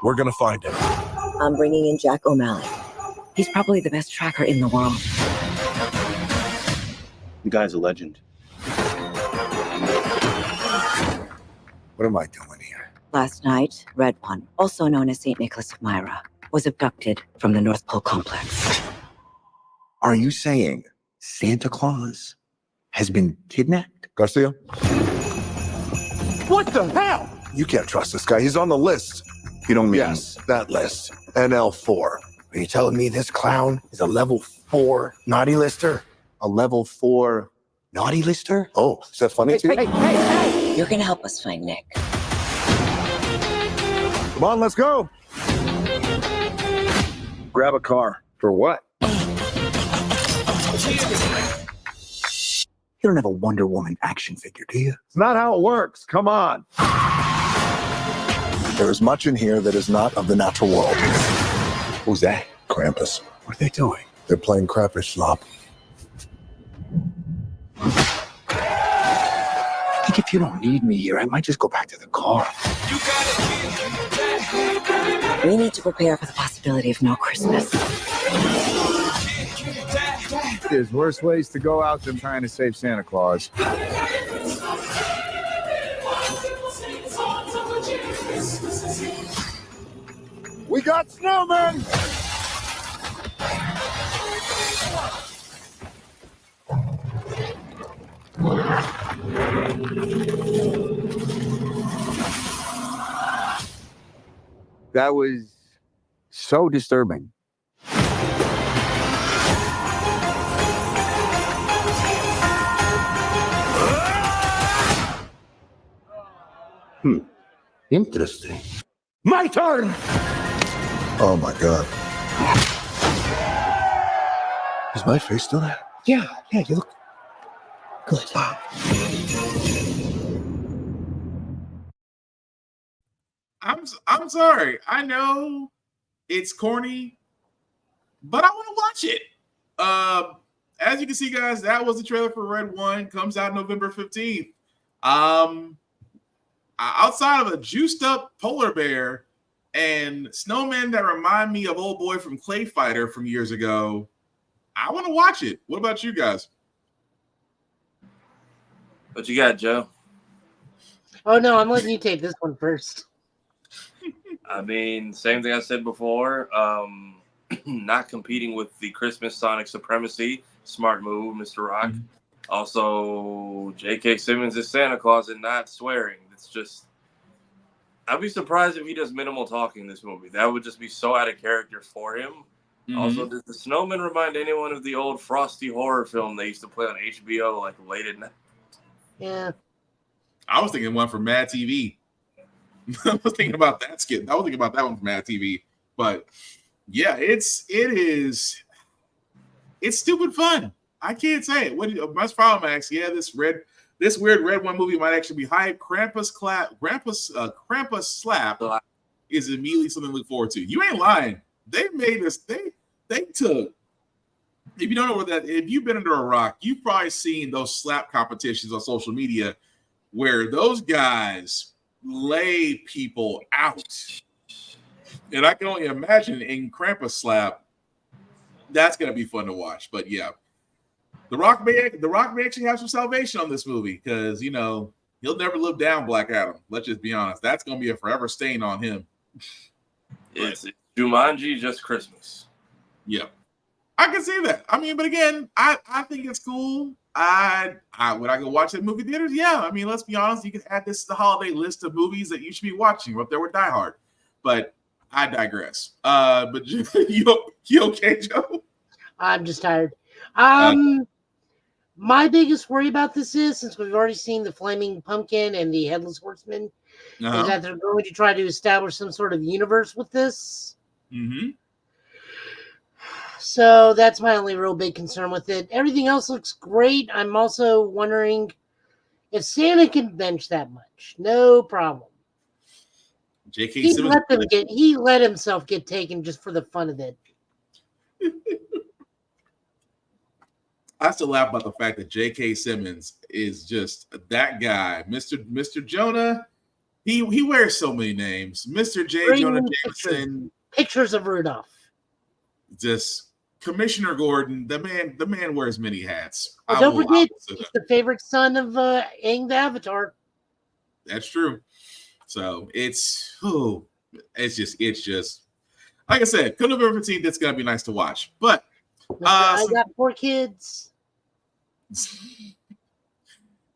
We're gonna find him. I'm bringing in Jack O'Malley. He's probably the best tracker in the world. You guy's a legend. What am I doing here? Last night, Red 1, also known as St. Nicholas of Myra, was abducted from the North Pole complex. Are you saying Santa Claus has been kidnapped? Garcia? What the hell? You can't trust this guy. He's on the list. You don't mean... Yes, that list. NL4. Are you telling me this clown is a level 4 naughty lister? A level 4 naughty lister? Oh, is that funny to you? Hey! You're gonna help us find Nick. Come on, let's go. Grab a car. For what? You don't have a Wonder Woman action figure, do you? It's not how it works. Come on. There is much in here that is not of the natural world. Who's that? Krampus. What are they doing? They're playing crayfish slop. I think if you don't need me here, I might just go back to the car. We need to prepare for the possibility of no Christmas. There's worse ways to go out than trying to save Santa Claus. We got snowmen! That was so disturbing. Interesting. My turn! Oh my God. Is my face still there? Yeah, you look good. I'm sorry. I know it's corny, but I want to watch it. As you can see, guys, that was the trailer for Red 1. Comes out November 15th. Outside of a juiced up polar bear and snowmen that remind me of old boy from Clay Fighter from years ago, I want to watch it. What about you guys? What you got, Joe? Oh, no, I'm letting you take this one first. I mean, same thing I said before. not competing with the Christmas Sonic supremacy. Smart move, Mr. Rock. Also, J.K. Simmons is Santa Claus and not swearing. It's just, I'd be surprised if he does minimal talking in this movie. That would just be so out of character for him. Also, does the snowman remind anyone of the old Frosty horror film they used to play on HBO like late at night? Yeah. I was thinking one from Mad TV. I was thinking about that skit. I was thinking about that one from Mad TV. But yeah, it's stupid fun. I can't say it. What West Max? Yeah, this weird red one movie might actually be hype. Krampus Slap is immediately something to look forward to. You ain't lying. They made this. They took. If you don't know what that, if you've been under a rock, you've probably seen those slap competitions on social media where those guys lay people out. And I can only imagine in Krampus Slap, that's going to be fun to watch. But yeah, The Rock may actually have some salvation on this movie because, you know, he'll never live down Black Adam. Let's just be honest. That's going to be a forever stain on him. It's Jumanji, just Christmas. Yeah. I can see that. I mean, but again, I think it's cool. Would I go watch that movie theaters? Yeah. I mean, let's be honest. You can add this to the holiday list of movies that you should be watching. We're up there with Die Hard. But I digress. But you okay, Joe? I'm just tired. My biggest worry about this is, since we've already seen the Flaming Pumpkin and the Headless Horseman, is that they're going to try to establish some sort of universe with this. Mm-hmm. So that's my only real big concern with it. Everything else looks great. I'm also wondering if Santa can bench that much. No problem. J.K. Simmons. He let himself get taken just for the fun of it. I still laugh about the fact that J.K. Simmons is just that guy, Mr. Jonah. He wears so many names. Mr. J. Jonah Jameson. Pictures of Rudolph. Just Commissioner Gordon. The man wears many hats. Don't forget, he's the favorite son of Aang the Avatar. That's true. So it's just like I said, November 15th. It's gonna be nice to watch. But I got 4 kids.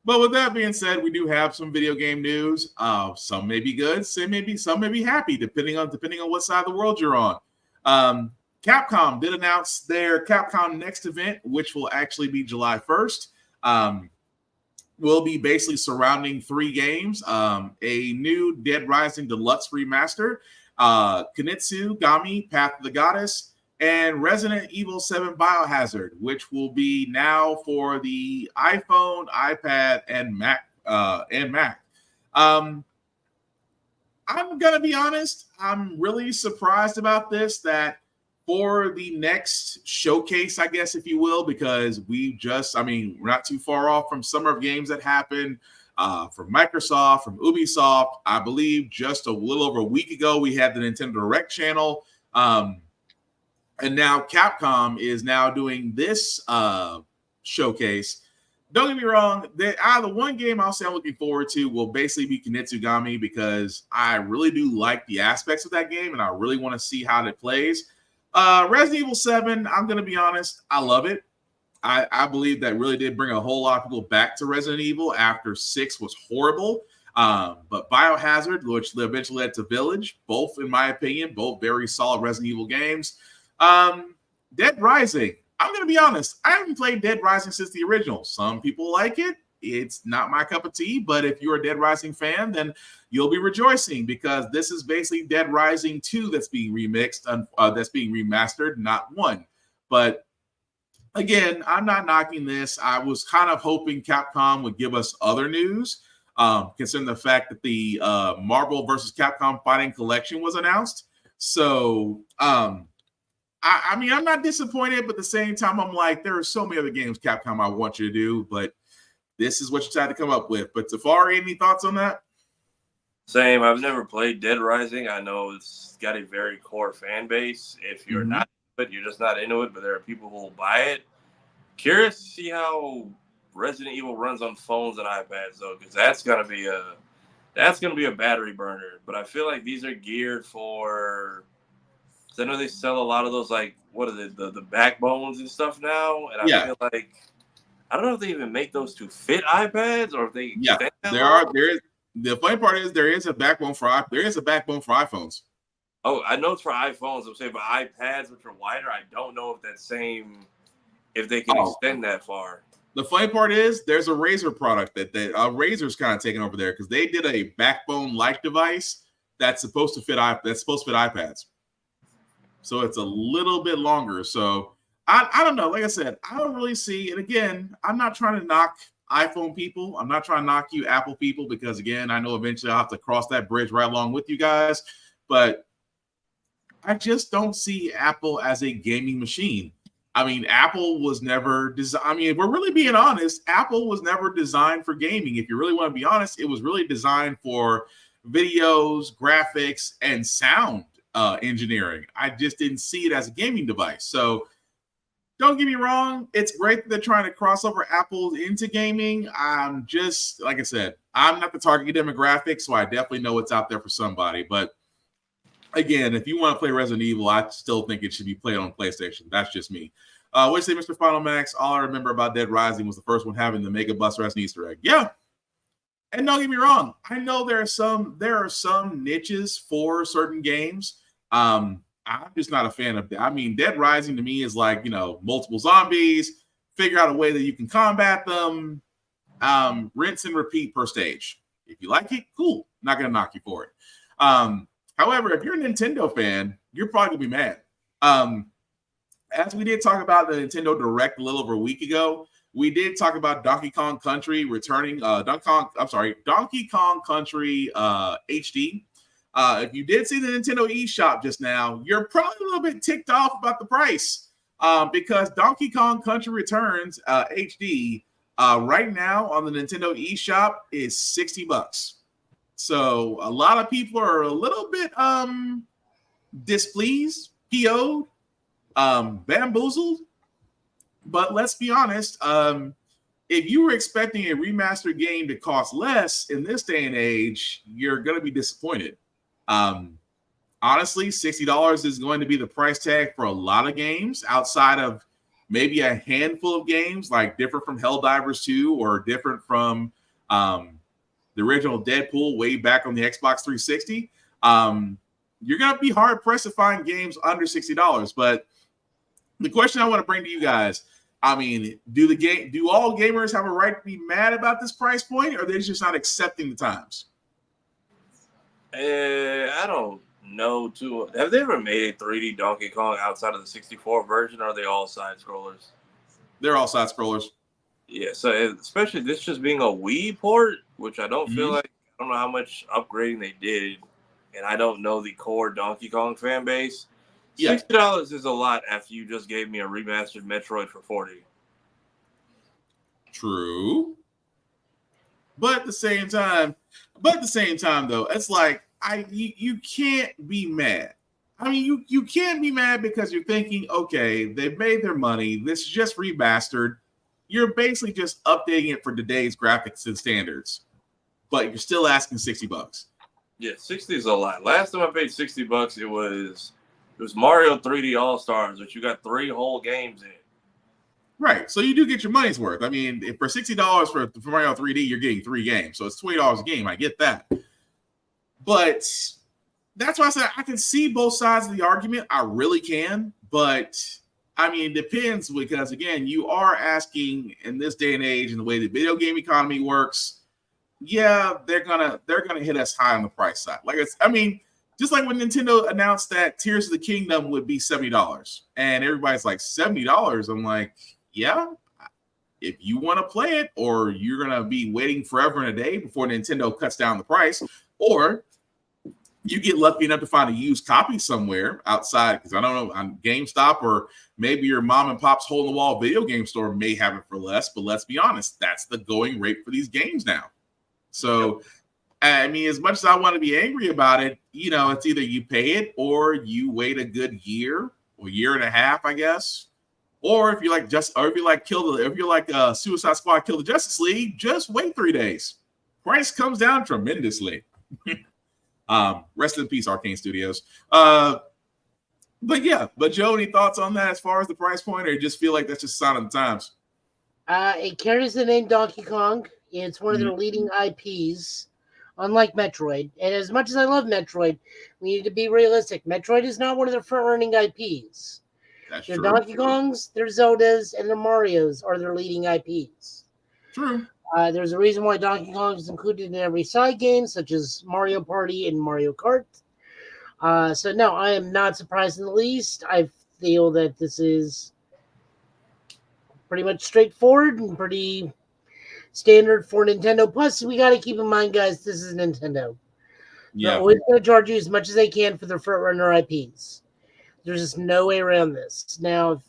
But with that being said, we do have some video game news. Some may be good, some may be happy, depending on what side of the world you're on. Capcom did announce their Capcom Next event, which will actually be July 1st. Will be basically surrounding 3 games: a new Dead Rising Deluxe remaster, Kunitsu Gami Path of the Goddess, and Resident Evil 7 Biohazard, which will be now for the iPhone, iPad, and Mac. I'm gonna be honest. I'm really surprised about this. That for the next showcase, I guess, if you will, because we're not too far off from Summer of Games that happened from Microsoft, from Ubisoft. I believe just a little over a week ago, we had the Nintendo Direct channel. And now Capcom is now doing this showcase. Don't get me wrong. The one game I'll say I'm looking forward to will basically be Kunitsugami, because I really do like the aspects of that game and I really want to see how it plays. Resident Evil 7, I'm going to be honest, I love it. I believe that really did bring a whole lot of people back to Resident Evil after 6 was horrible. But Biohazard, which eventually led to Village, both, in my opinion, both very solid Resident Evil games. Dead Rising, I'm going to be honest, I haven't played Dead Rising since the original. Some people like it. It's not my cup of tea, but if you're a Dead Rising fan, then you'll be rejoicing, because this is basically Dead Rising 2 that's being remixed, that's being remastered, not 1. But again, I'm not knocking this. I was kind of hoping Capcom would give us other news, considering the fact that the Marvel vs. Capcom Fighting Collection was announced. So, I mean, I'm not disappointed, but at the same time, I'm like, there are so many other games Capcom I want you to do, but this is what you tried to come up with. But Tafari, any thoughts on that? Same. I've never played Dead Rising. I know it's got a very core fan base. If you're not into it, you're just not into it, but there are people who will buy it. Curious to see how Resident Evil runs on phones and iPads, though, because that's gonna be a battery burner. But I feel like these are geared for So I know they sell a lot of those, like, what are the backbones and stuff now, and I feel like I don't know if they even make those to fit iPads or if they extend that long. There is. The funny part is there is a backbone for iPhones. Oh, I know it's for iPhones. I'm saying, but iPads, which are wider, I don't know if they can extend that far. The funny part is there's a Razer product that Razer's kind of taking over there because they did a backbone-like device that's supposed to fit iPads. So it's a little bit longer. So I don't know. Like I said, I don't really see. And again, I'm not trying to knock iPhone people. I'm not trying to knock you Apple people because again, I know eventually I'll have to cross that bridge right along with you guys. But I just don't see Apple as a gaming machine. I mean, Apple was never designed. I mean, if we're really being honest, Apple was never designed for gaming. If you really want to be honest, it was really designed for videos, graphics, and sound engineering. I just didn't see it as a gaming device. So don't get me wrong. It's great that they're trying to cross over Apple into gaming. I'm just, like I said, I'm not the target demographic, so I definitely know it's out there for somebody. But again, if you want to play Resident Evil, I still think it should be played on PlayStation. That's just me. What do you say, Mr. Final Max? All I remember about Dead Rising was the first one having the Mega Buster as an Easter egg. Yeah. And don't get me wrong. I know there are some niches for certain games. I'm just not a fan of that. I mean, Dead Rising to me is like, multiple zombies, figure out a way that you can combat them, rinse and repeat per stage. If you like it, cool. Not going to knock you for it. However, if you're a Nintendo fan, you're probably going to be mad. As we did talk about the Nintendo Direct a little over a week ago, we did talk about Donkey Kong Country returning. Donkey Kong Country HD. If you did see the Nintendo eShop just now, you're probably a little bit ticked off about the price because Donkey Kong Country Returns HD right now on the Nintendo eShop is $60. So a lot of people are a little bit displeased, PO'd, bamboozled. But let's be honest, if you were expecting a remastered game to cost less in this day and age, you're going to be disappointed. Honestly, $60 is going to be the price tag for a lot of games outside of maybe a handful of games, like different from Helldivers 2 or different from the original Deadpool way back on the Xbox 360. You're going to be hard pressed to find games under $60. But the question I want to bring to you guys, I mean, do all gamers have a right to be mad about this price point, or are they just not accepting the times? I don't know too. Have they ever made a 3D Donkey Kong outside of the 64 version, or are they all side scrollers? They're all side scrollers. Yeah, so especially this just being a Wii port, which I don't feel like, I don't know how much upgrading they did, and I don't know the core Donkey Kong fan base. $60 is a lot after you just gave me a remastered Metroid for $40. True. But at the same time, though, it's like you can't be mad. I mean, you can't be mad because you're thinking, okay, they've made their money. This is just remastered. You're basically just updating it for today's graphics and standards, but you're still asking $60. Yeah, 60 is a lot. Last time I paid $60, it was Mario 3D All Stars, which you got 3 whole games in. Right, so you do get your money's worth. I mean, if for $60 for Mario 3D, you're getting 3 games, so it's $20 a game. I get that, but that's why I said I can see both sides of the argument. I really can, but I mean, it depends because again, you are asking in this day and age and the way the video game economy works. Yeah, they're gonna hit us high on the price side. Just like when Nintendo announced that Tears of the Kingdom would be $70, and everybody's like $70. I'm like, yeah, if you want to play it, or you're gonna be waiting forever and a day before Nintendo cuts down the price, or you get lucky enough to find a used copy somewhere outside, because I don't know, on GameStop, or maybe your mom and pop's hole in the wall video game store may have it for less. But let's be honest, that's the going rate for these games now. So, I mean, as much as I want to be angry about it, it's either you pay it or you wait a good year or year and a half, I guess. Or if you're like Suicide Squad, Kill the Justice League, just wait 3 days. Price comes down tremendously. Rest in peace, Arcane Studios. But Joe, any thoughts on that as far as the price point, or you just feel like that's just a sign of the times? It carries the name Donkey Kong. It's one of their leading IPs, unlike Metroid. And as much as I love Metroid, we need to be realistic. Metroid is not one of their front-running IPs. That's their true. Donkey Kongs, their Zeldas, and their Marios are their leading IPs. True. There's a reason why Donkey Kong is included in every side game, such as Mario Party and Mario Kart. So no, I am not surprised in the least. I feel that this is pretty much straightforward and pretty standard for Nintendo. Plus, we got to keep in mind, guys, this is Nintendo. They're always going to charge you as much as they can for their front-runner IPs. There's just no way around this. Now,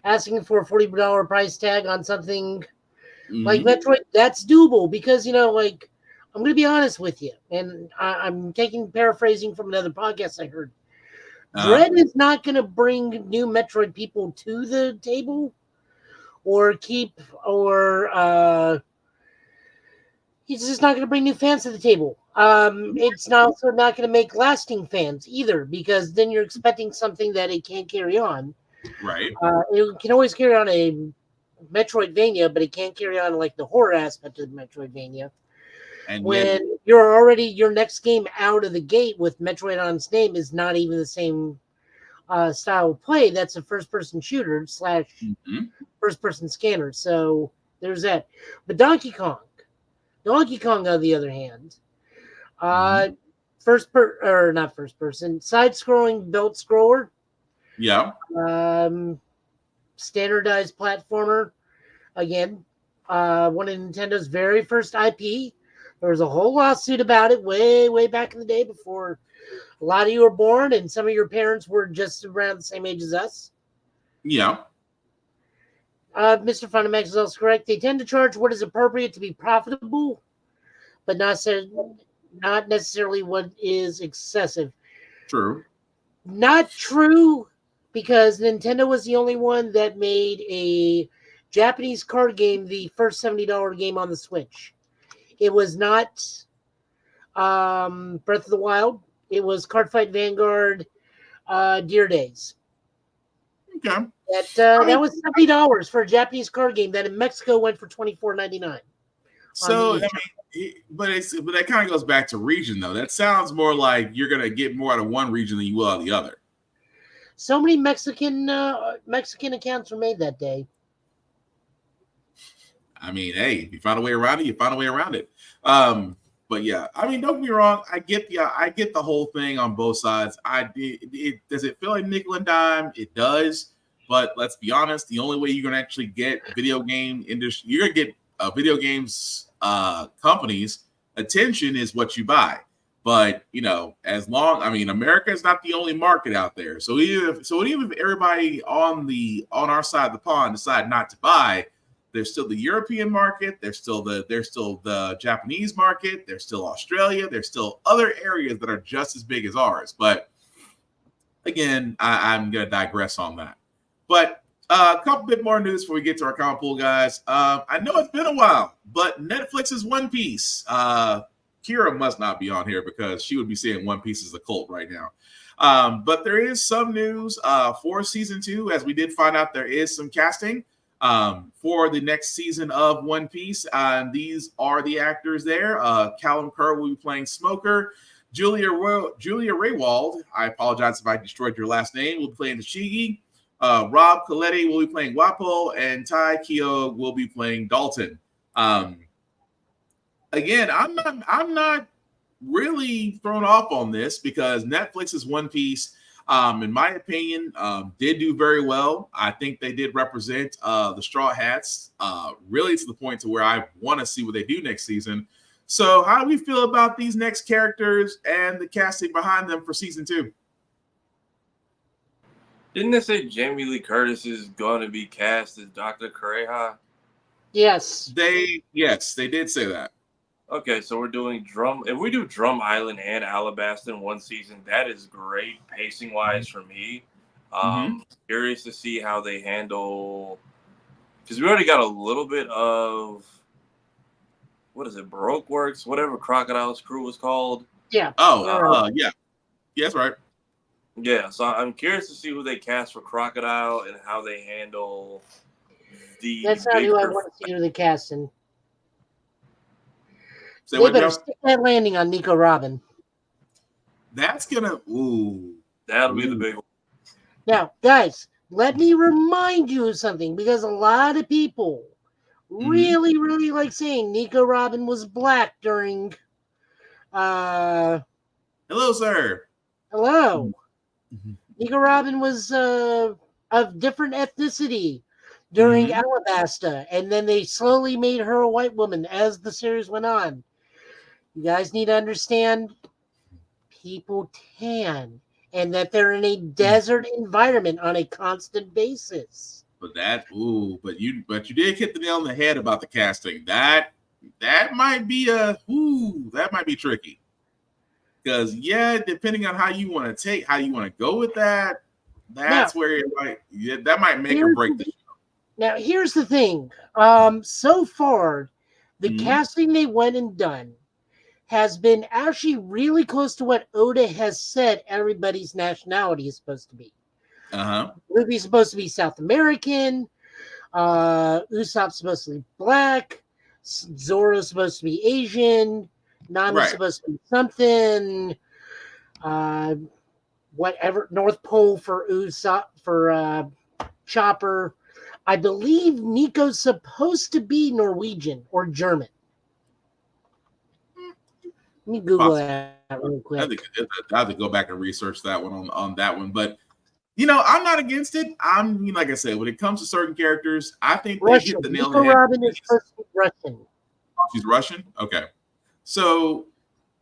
asking for a $40 price tag on something like Metroid, that's doable because, I'm going to be honest with you, and I'm paraphrasing from another podcast I heard. Dread is not going to bring new Metroid people to the table he's just not going to bring new fans to the table. It's also not going to make lasting fans either, because then you're expecting something that it can't carry on. Right. It can always carry on a Metroidvania, but it can't carry on like the horror aspect of the Metroidvania. And when you're already your next game out of the gate with Metroid on its name is not even the same style of play. That's a first-person shooter / first-person scanner. So there's that. But Donkey Kong, on the other hand, not first person, side-scrolling belt scroller. Yeah. Standardized platformer. Again, one of Nintendo's very first IP. There was a whole lawsuit about it way back in the day before a lot of you were born, and some of your parents were just around the same age as us. Yeah. Mr. Funamax is also correct. They tend to charge what is appropriate to be profitable, but not necessarily what is excessive. True. Not true, because Nintendo was the only one that made a Japanese card game the first $70 game on the Switch. It was not Breath of the Wild. It was Cardfight Vanguard Deer Days. Okay. That was $70 for a Japanese card game that in Mexico went for $24.99. So, but that kind of goes back to region, though. That sounds more like you're going to get more out of one region than you will out of the other. So many Mexican accounts were made that day. I mean, hey, if you find a way around it, you find a way around it. But yeah, I mean, don't get me wrong. I get the whole thing on both sides. Does it feel like nickel and dime? It does. But let's be honest, the only way you're gonna actually get video game industry, you're gonna get video games companies' attention is what you buy. But America is not the only market out there. So even if everybody on our side of the pond decide not to buy, there's still the European market. There's still the Japanese market. There's still Australia. There's still other areas that are just as big as ours. But again, I'm going to digress on that. But a couple bit more news before we get to our comment pool, guys. I know it's been a while, but Netflix's One Piece. Kira must not be on here because she would be saying One Piece is a cult right now. But there is some news for season 2, as we did find out there is some casting for the next season of One Piece. These are the actors there. Callum Kerr will be playing Smoker. Julia Raywald, I apologize if I destroyed your last name, will be playing Tashigi. Rob Coletti will be playing Wapo, and Tai Keogh will be playing Dalton. Again, I'm not really thrown off on this because Netflix's One Piece, in my opinion, did do very well. I think they did represent the Straw Hats really to the point to where I want to see what they do next season. So how do we feel about these next characters and the casting behind them for season 2? Didn't they say Jamie Lee Curtis is going to be cast as Dr. Kureha? Yes. They did say that. Okay, so we're doing if we do Drum Island and Alabasta in one season, that is great pacing wise for me. Curious to see how they handle, because we already got a little bit of, what is it, Baroque Works, whatever Crocodile's crew was called. Yeah. Yeah. Yeah, that's right. Yeah, so I'm curious to see who they cast for Crocodile and how they handle the That's not who I want to see do the casting. Say They what better now? stick that landing on Nico Robin. That's gonna that'll be the big one. Now, guys, let me remind you of something because a lot of people really, really like saying Nico Robin was black during. Hello, sir. Hello. Nico Robin was of different ethnicity during Alabasta, and then they slowly made her a white woman as the series went on. You guys need to understand people tan, and that they're in a desert environment on a constant basis. But but you did hit the nail on the head about the casting. That might be that might be tricky. Because depending on how you want to go with that, that's where that might make or break the show. Now, here's the thing. So far, the casting they went and done has been actually really close to what Oda has said everybody's nationality is supposed to be. Luffy's supposed to be South American. Usopp's supposed to be black. Zoro's supposed to be Asian. Nami's supposed to be something. Whatever. North Pole for Usopp, for Chopper. I believe Nico's supposed to be Norwegian or German. Let me Google that real quick. I have to go back and research that one on that one. But, I'm not against it. Like I said, when it comes to certain characters, I think they hit the nail on the head. Robin is supposed to be Russian. She's Russian? Okay. So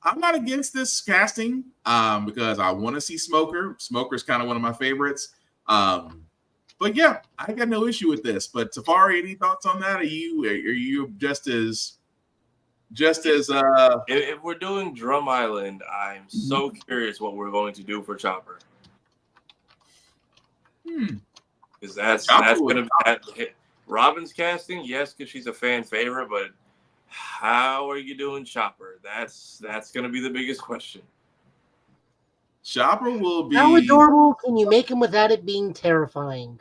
I'm not against this casting because I want to see Smoker. Smoker's kind of one of my favorites. But yeah, I got no issue with this. But Tafari, any thoughts on that? Are you just as if we're doing Drum Island, I'm so curious what we're going to do for Chopper. Because that's going to be Robin's casting, yes, because she's a fan favorite, but how are you doing Chopper? That's going to be the biggest question. Chopper will be. How adorable can you make him without it being terrifying?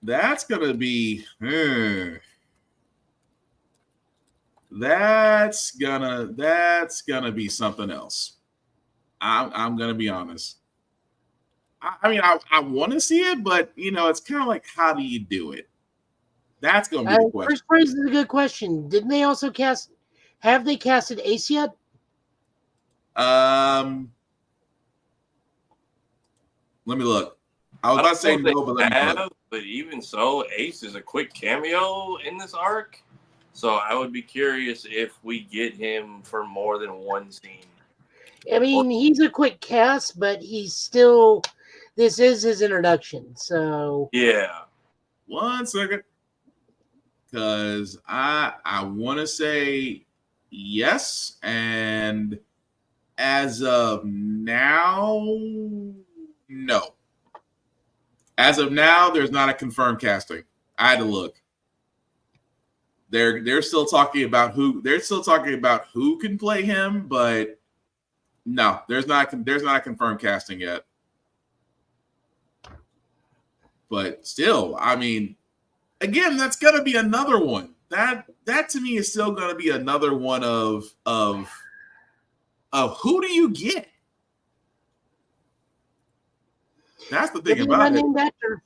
That's gonna be. That's gonna be something else. I'm gonna be honest. I mean, I want to see it, but it's kind of like, how do you do it? That's gonna be the question. First Prize is a good question. Didn't they also cast? Have they casted Ace yet? Let me look. I was about to say no, but let me look. But even so, Ace is a quick cameo in this arc, so I would be curious if we get him for more than one scene. I mean, he's a quick cast, but he's still. This is his introduction, so yeah. 1 second, because I want to say yes, and as of now, no. As of now, there's not a confirmed casting. I had to look. They're still talking about who can play him, but no, there's not a confirmed casting yet. But still, I mean, again, that's gonna be another one. That to me is still gonna be another one of who do you get? That's the thing about it. Actor.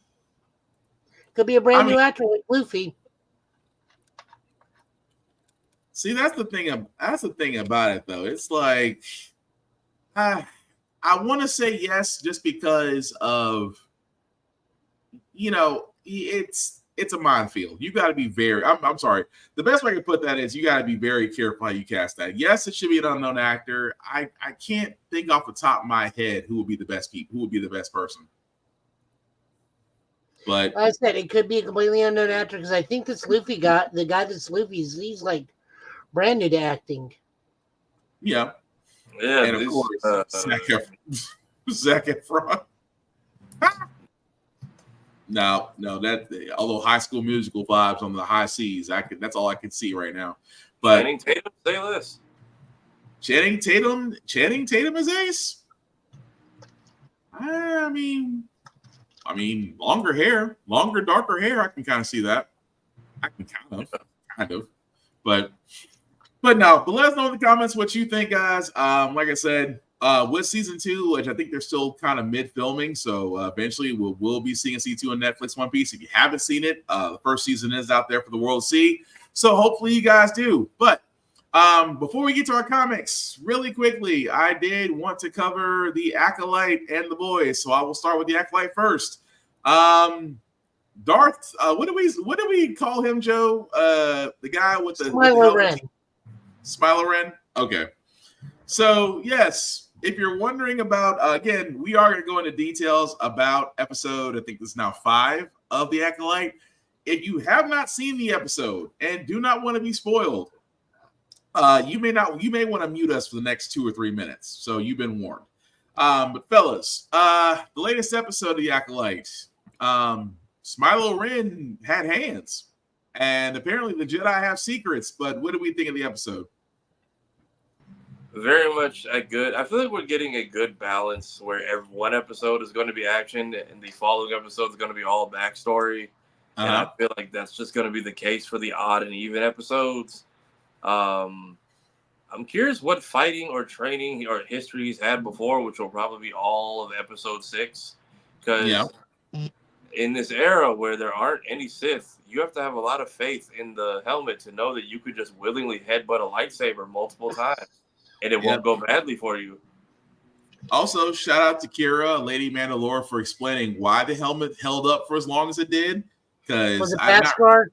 Could be a brand new actor like Luffy. See, that's the thing. That's the thing about it, though. It's like I want to say yes, just because of it's a minefield. You got to be very. I'm sorry. The best way to put that is you got to be very careful how you cast that. Yes, it should be an unknown actor. I can't think off the top of my head who would be the best person. But like I said, it could be a completely unknown actor because I think this Luffy guy, the guy that's Luffy's, he's like brand new to acting. Yeah. Yeah. And of course, Zac Efron. No, that although High School Musical vibes on the high seas, that's all I can see right now. But Channing Tatum, say less. Channing Tatum is Ace. I mean, longer hair, longer, darker hair. I can kind of see that. I can kind of, but no. But let us know in the comments what you think, guys. Like I said, with season 2, which I think they're still kind of mid filming, so eventually we'll be seeing season 2 on Netflix. One Piece. If you haven't seen it, the first season is out there for the world to see. So hopefully you guys do. But before we get to our comics, really quickly, I did want to cover the Acolyte and the boys, so I will start with the Acolyte first. Darth, what do we call him, Joe? The guy with the Smiler-Ren. Smiler-Ren. Okay. So yes, if you're wondering about, again, we are going to go into details about episode, I think this is now 5 of the Acolyte. If you have not seen the episode and do not want to be spoiled, you may want to mute us for the next 2 or 3 minutes. So you've been warned. But fellas, the latest episode of the Acolyte, Smiler-Ren had hands, and apparently the Jedi have secrets. But what do we think of the episode? Very much a good. I feel like we're getting a good balance where one episode is going to be action and the following episode is going to be all backstory. And I feel like that's just going to be the case for the odd and even episodes. I'm curious what fighting or training or history he's had before, which will probably be all of episode 6. Because in this era where there aren't any Sith, you have to have a lot of faith in the helmet to know that you could just willingly headbutt a lightsaber multiple times and it won't go badly for you. Also, shout out to Kira, Lady Mandalore, for explaining why the helmet held up for as long as it did. Was it Beskar?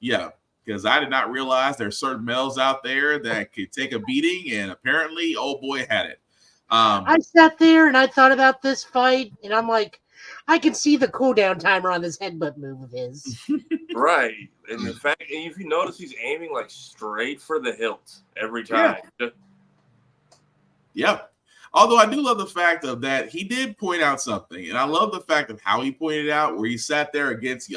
Yeah, because I did not realize there's certain males out there that could take a beating, and apparently, old boy had it. I sat there and I thought about this fight, and I'm like, I can see the cooldown timer on this headbutt move of his. Right, and the fact, and if you notice, he's aiming like straight for the hilt every time. Yeah. Although I do love the fact of that he did point out something, and I love the fact of how he pointed out, where he sat there against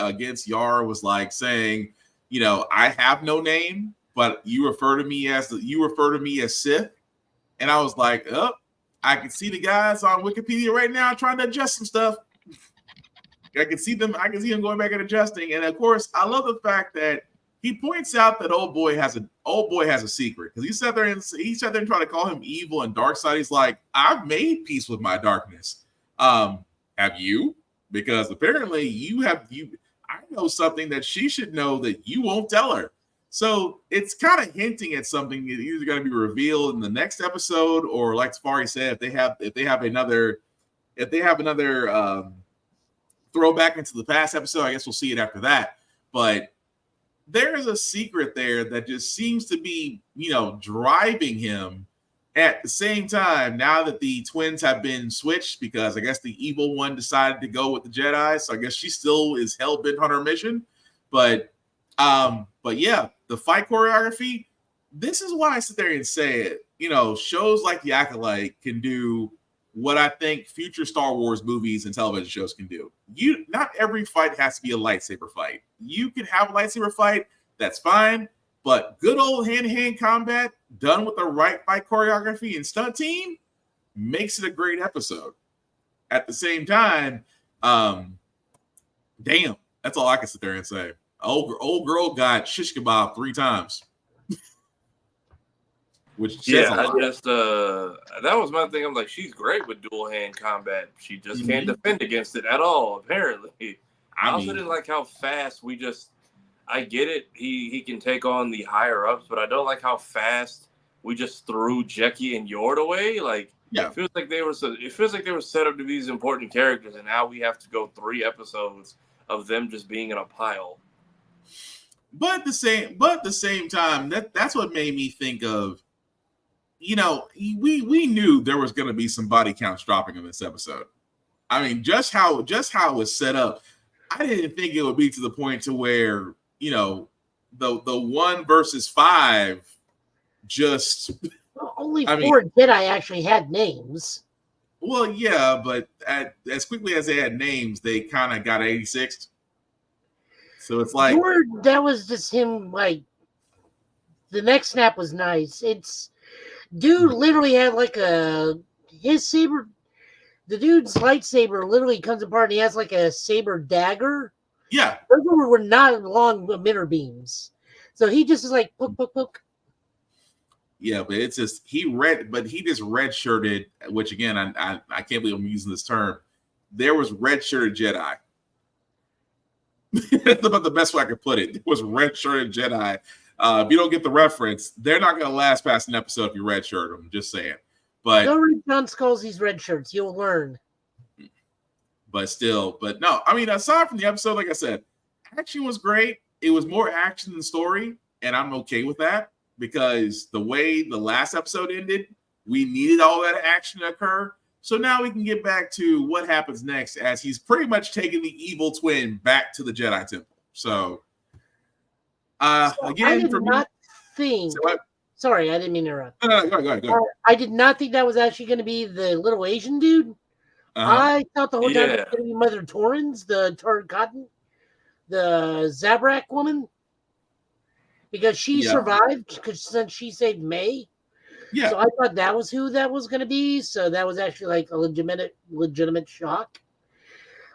Yar, was like saying, you know, I have no name, but you refer to me as Sith, and I was like, oh, I can see the guys on Wikipedia right now trying to adjust some stuff. I can see them going back and adjusting, and of course, I love the fact that he points out that old boy has a secret, because he sat there and tried to call him evil and dark side. He's like, I've made peace with my darkness. Have you? Because apparently I know something that she should know that you won't tell her. So it's kind of hinting at something that either going to be revealed in the next episode, or like Safari said, if they have another throwback into the past episode, I guess we'll see it after that. But there is a secret there that just seems to be, driving him at the same time. Now that the twins have been switched, because I guess the evil one decided to go with the Jedi, so I guess she still is hell-bent on her mission. But yeah, the fight choreography, this is why I sit there and say it. Shows like The Acolyte can do what I think future Star Wars movies and television shows can do. Not every fight has to be a lightsaber fight. You can have a lightsaber fight, that's fine, but good old hand-to-hand combat done with the right fight choreography and stunt team makes it a great episode. At the same time, damn, that's all I can sit there and say. Old girl got shish kebab 3 times. Which that was my thing. I'm like, she's great with dual hand combat. She just can't defend against it at all, apparently. I also didn't like how fast I get it. He can take on the higher ups, but I don't like how fast we just threw Jecki and Yord away. Like, it feels like they were set up to be these important characters, and now we have to go 3 episodes of them just being in a pile. But at the same time, that's what made me think of, we knew there was going to be some body counts dropping in this episode. I mean, just how it was set up, I didn't think it would be to the point to where, the 1 versus 5 just only 4 Jedi actually had names. Well, yeah, but as quickly as they had names, they kind of got 86. So it's like that was just him. Like, the neck snap was nice. Dude literally had like his saber. the dude's lightsaber literally comes apart and he has like a saber dagger. Yeah. Those were not long emitter beams. So he just is like, poke, poke, poke. Yeah, but it's just he just redshirted, which again, I can't believe I'm using this term. There was redshirted Jedi. That's about the best way I could put it. It was redshirted Jedi. If you don't get the reference, they're not going to last past an episode if you redshirt them. Just saying. But don't read John Scalzi's red shirts. You'll learn. But no. I mean, aside from the episode, like I said, action was great. It was more action than story, and I'm okay with that. Because the way the last episode ended, we needed all that action to occur. So now we can get back to what happens next as he's pretty much taking the evil twin back to the Jedi Temple. So, again, I did not think. Sorry, I didn't mean to interrupt. No, go ahead. I did not think that was actually going to be the little Asian dude. I thought the whole time it was going to be Mother Torrens, the Tarn Cotton, the Zabrak woman. Because she survived, since she saved May. Yeah. So I thought that was who that was going to be. So that was actually like a legitimate shock.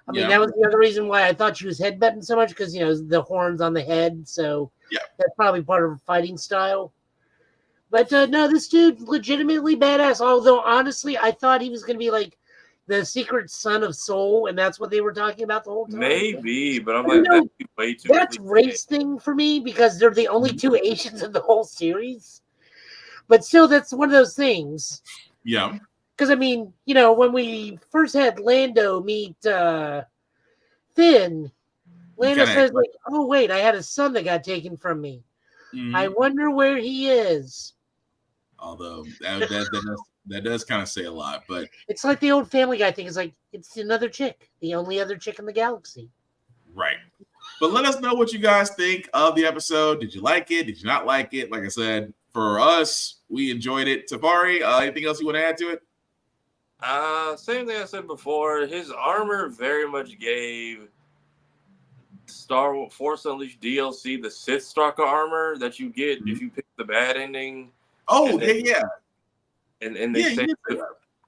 I mean, that was the other reason why I thought she was headbutting so much, because, the horns on the head. So that's probably part of her fighting style. But no, this dude legitimately badass. Although, honestly, I thought he was going to be like the secret son of Soul, and that's what they were talking about the whole time. Maybe, but I'm like, that'd be way too. That's race thing for me, because they're the only two Asians in the whole series. But still, that's one of those things. Yeah. Because, I mean, when we first had Lando meet Finn, Lando says, like, oh, wait, I had a son that got taken from me. Mm-hmm. I wonder where he is. Although, that does kind of say a lot, but it's like the old Family Guy thing. It's like, it's another chick, the only other chick in the galaxy. Right. But let us know what you guys think of the episode. Did you like it? Did you not like it? Like I said, for us, we enjoyed it. Tafari, anything else you want to add to it? Same thing I said before. His armor very much gave Star Wars Force Unleashed DLC the Sith Stalker armor that you get if you pick the bad ending. Oh, And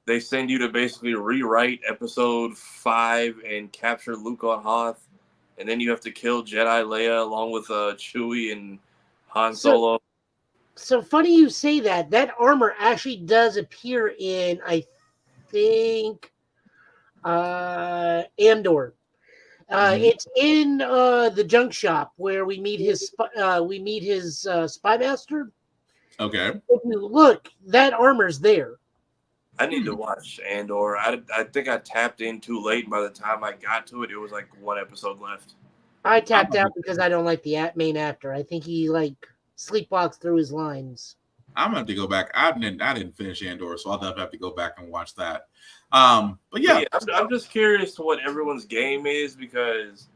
they send you to basically rewrite episode 5 and capture Luke on Hoth, and then you have to kill Jedi Leia along with Chewie and Han Solo. So funny you say that. That armor actually does appear in, I think, Andor. It's in the junk shop where we meet his spy master. Okay. If you look, that armor's there. I need to watch Andor. I think I tapped in too late. By the time I got to it, it was like one episode left. I tapped out because I don't like the main actor. I think he sleepwalks through his lines. I'm gonna have to go back. I didn't finish Andor, so I'll have to go back and watch that. But yeah, I'm just curious to what everyone's game is, because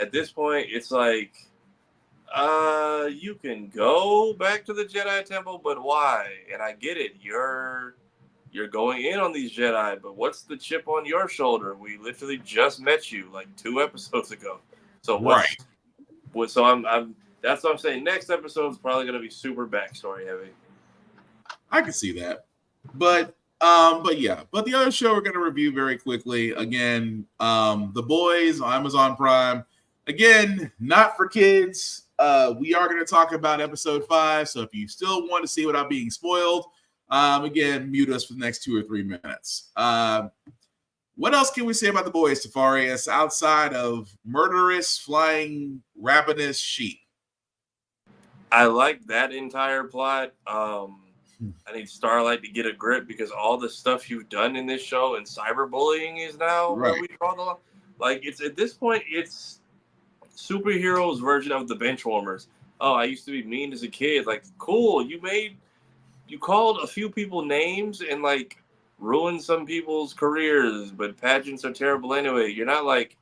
at this point it's like, you can go back to the Jedi Temple, but why? And I get it. You're going in on these Jedi, but what's the chip on your shoulder? We literally just met you like 2 episodes ago. So so I'm that's what I'm saying. Next episode is probably gonna be super backstory heavy. I can see that. But the other show we're gonna review very quickly, again, The Boys on Amazon Prime. Again, not for kids. We are going to talk about episode 5. So if you still want to see without being spoiled, again, mute us for the next 2 or 3 minutes. What else can we say about The Boys, Tafarius, outside of murderous, flying, ravenous sheep? I like that entire plot. I need Starlight to get a grip, because all the stuff you've done in this show and cyberbullying is now where we draw the line. Like, it's at this point, it's superheroes version of the Benchwarmers. Oh, I used to be mean as a kid. Like, cool, you called a few people names and like ruined some people's careers, but pageants are terrible anyway. You're not like,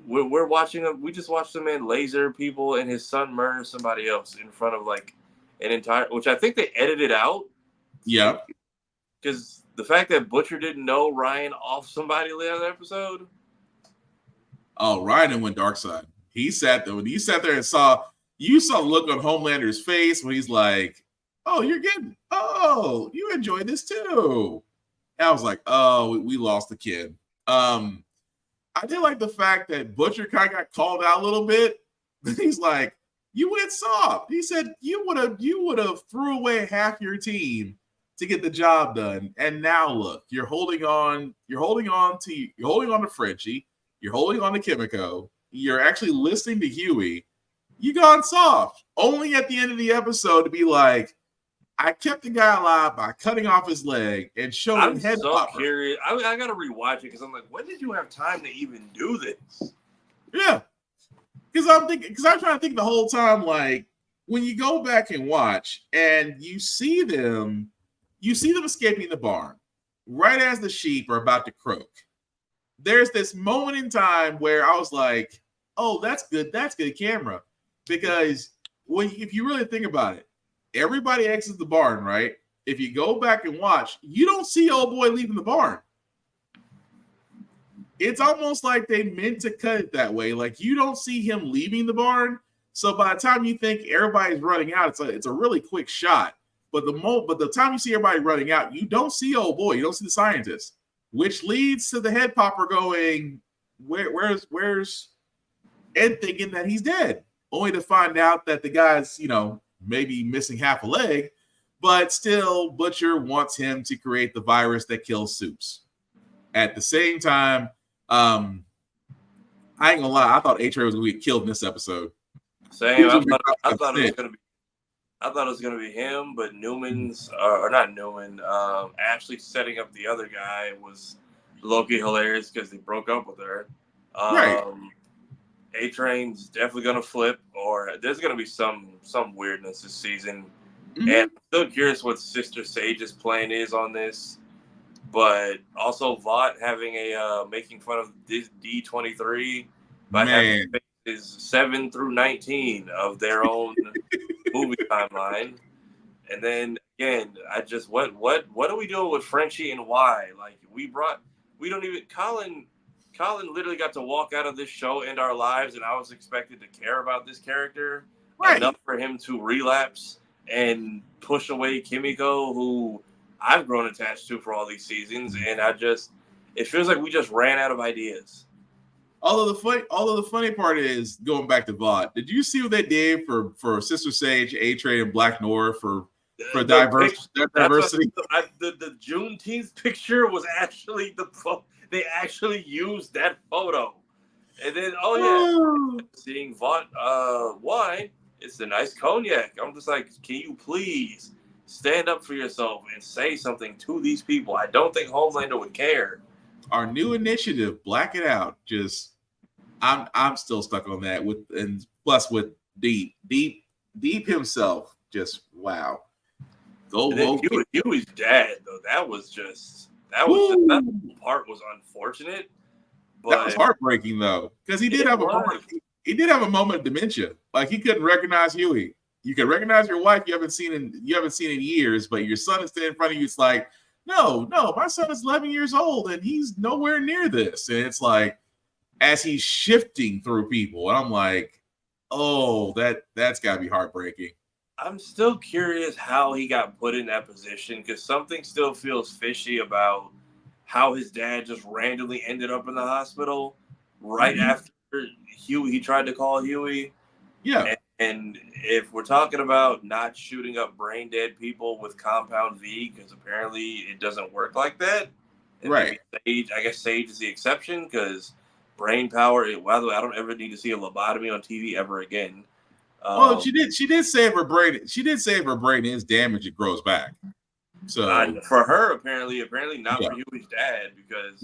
we're watching we just watched a man laser people and his son murder somebody else in front of like an entire, which I think they edited out. Yeah. Because the fact that Butcher didn't know Ryan off somebody the other episode. Oh, Ryan went dark side. He sat there. When you sat there and saw the look on Homelander's face when he's like, "Oh, you enjoy this too." And I was like, oh, we lost the kid. I did like the fact that Butcher kind of got called out a little bit. He's like, you went soft. He said you would have threw away half your team to get the job done. And now look, you're holding on to Frenchie, you're holding on to Kimiko, you're actually listening to Huey. You gone soft. Only at the end of the episode to be like, I kept the guy alive by cutting off his leg and showing I'm head so popper. curious. I gotta rewatch it because I'm like, when did you have time to even do this? Yeah. Because I'm trying to think the whole time, like, when you go back and watch and you see them escaping the barn right as the sheep are about to croak. There's this moment in time where I was like, oh, that's good camera. Because if you really think about it, everybody exits the barn, right? If you go back and watch, you don't see old boy leaving the barn. It's almost like they meant to cut it that way. Like, you don't see him leaving the barn. So by the time you think everybody's running out, it's a really quick shot. But the time you see everybody running out, you don't see old boy. You don't see the scientist, which leads to the head popper going, where's Ed, thinking that he's dead, only to find out that the guy's, maybe missing half a leg, but still Butcher wants him to create the virus that kills Soups. At the same time, I ain't gonna lie, I thought A-Train was gonna get killed in this episode. Same. I thought it was gonna be him, but Newman's or not Newman, Ashley setting up the other guy was low-key hilarious because they broke up with her. Right. A-Train's definitely gonna flip, or there's gonna be some weirdness this season. Mm-hmm. And I'm still curious what Sister Sage's plan is on this. But also Vought having a making fun of D23 by having faces 7 through 19 of their own movie timeline. And then again, I just what are we doing with Frenchie and why? Like Colin literally got to walk out of this show and our lives, and I was expected to care about this character enough for him to relapse and push away Kimiko, who I've grown attached to for all these seasons, and it feels like we just ran out of ideas. Although the funny part is, going back to Vought, did you see what they did for Sister Sage, A-Train, and Black Noir for diversity? The Juneteenth picture was actually they actually used that photo. And then, seeing Vought wine, it's a nice cognac. I'm just like, can you please stand up for yourself and say something to these people? I don't think Homelander would care. Our new initiative, Black It Out, I'm still stuck on that. With Deep himself, just wow. Huey's dad though. That part was unfortunate. But that was heartbreaking though, because he did have a moment. He did have a moment of dementia. Like, he couldn't recognize Huey. You can recognize your wife you haven't seen in years, but your son is standing in front of you. It's like, no, my son is 11 years old and he's nowhere near this. And it's like, as he's shifting through people, and I'm like, oh, that's got to be heartbreaking. I'm still curious how he got put in that position, because something still feels fishy about how his dad just randomly ended up in the hospital right after he tried to call Huey. Yeah. And if we're talking about not shooting up brain dead people with Compound V, because apparently it doesn't work like that. Right. I guess Sage is the exception, because brain power, I don't ever need to see a lobotomy on TV ever again. Well, she did say if her brain is damaged, it grows back. So for her, apparently not for Huey's dad, because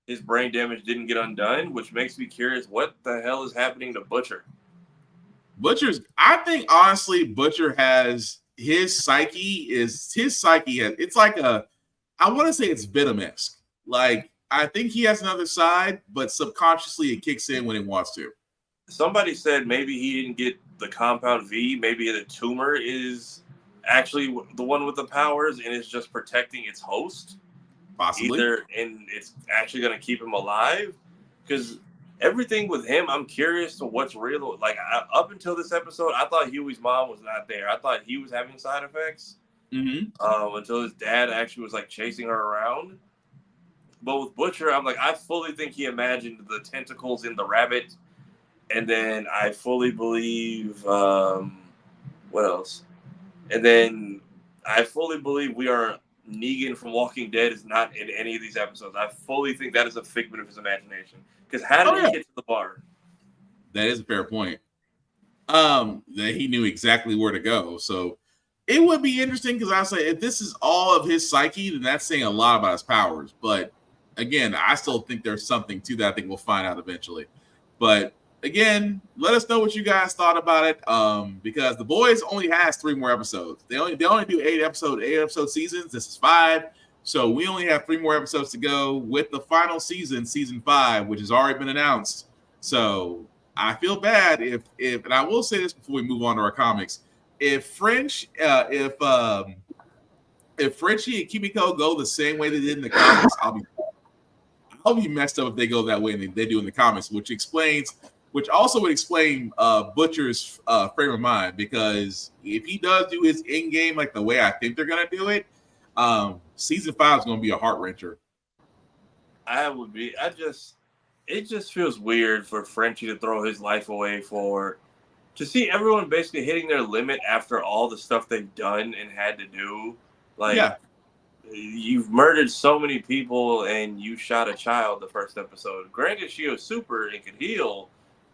his brain damage didn't get undone, which makes me curious what the hell is happening to Butcher. I think honestly, Butcher has his psyche. It's like I want to say it's Venom-esque. Like, I think he has another side, but subconsciously it kicks in when it wants to. Somebody said maybe he didn't get the Compound V. Maybe the tumor is actually the one with the powers, and it's just protecting its host. Possibly. And it's actually going to keep him alive. Because everything with him, I'm curious to what's real. Like, up until this episode, I thought Huey's mom was not there. I thought he was having side effects. until his dad actually was like chasing her around. But with Butcher, I'm like, I fully think he imagined the tentacles in the rabbit, and then I fully believe what else? And then I fully believe Negan from Walking Dead is not in any of these episodes. I fully think that is a figment of his imagination. Because how did he get to the bar? That is a fair point. That he knew exactly where to go. So it would be interesting because I say if this is all of his psyche, then that's saying a lot about his powers. But again, I still think there's something to that. I think we'll find out eventually. But again, let us know what you guys thought about it. Because The Boys only has 3 more episodes. They only do 8 episode seasons. This is 5. So we only have 3 more episodes to go with the final season, season 5, which has already been announced. So I feel bad if and I will say this before we move on to our comics. If Frenchie and Kimiko go the same way they did in the comics, I'll be messed up if they go that way and they do in the comics, which also would explain Butcher's frame of mind, because if he does do his in game like the way I think they're gonna do it, season 5 is gonna be a heart wrencher. It just feels weird for Frenchie to throw his life away to see everyone basically hitting their limit after all the stuff they've done and had to do. Like, you've murdered so many people and you shot a child the first episode. Granted, she was super and could heal,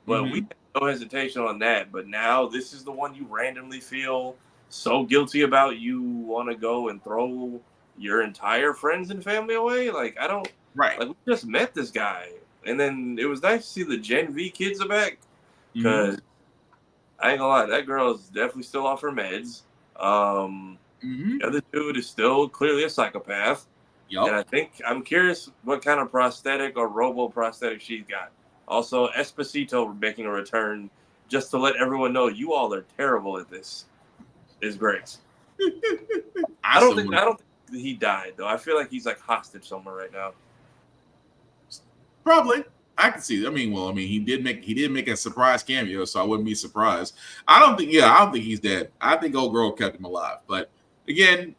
but we had no hesitation on that. But now this is the one you randomly feel so guilty about. You want to go and throw your entire friends and family away? Like, I don't... Right. Like, we just met this guy. And then it was nice to see the Gen V kids are back. Because I ain't gonna lie, that girl is definitely still off her meds. The other dude is still clearly a psychopath. And I'm curious what kind of prosthetic or robo prosthetic she's got. Also, Esposito making a return just to let everyone know you all are terrible at this is great. I don't think he died though. I feel like he's like hostage somewhere right now. Probably. I can see. He did make a surprise cameo, so I wouldn't be surprised. I don't think he's dead. I think old girl kept him alive. But again,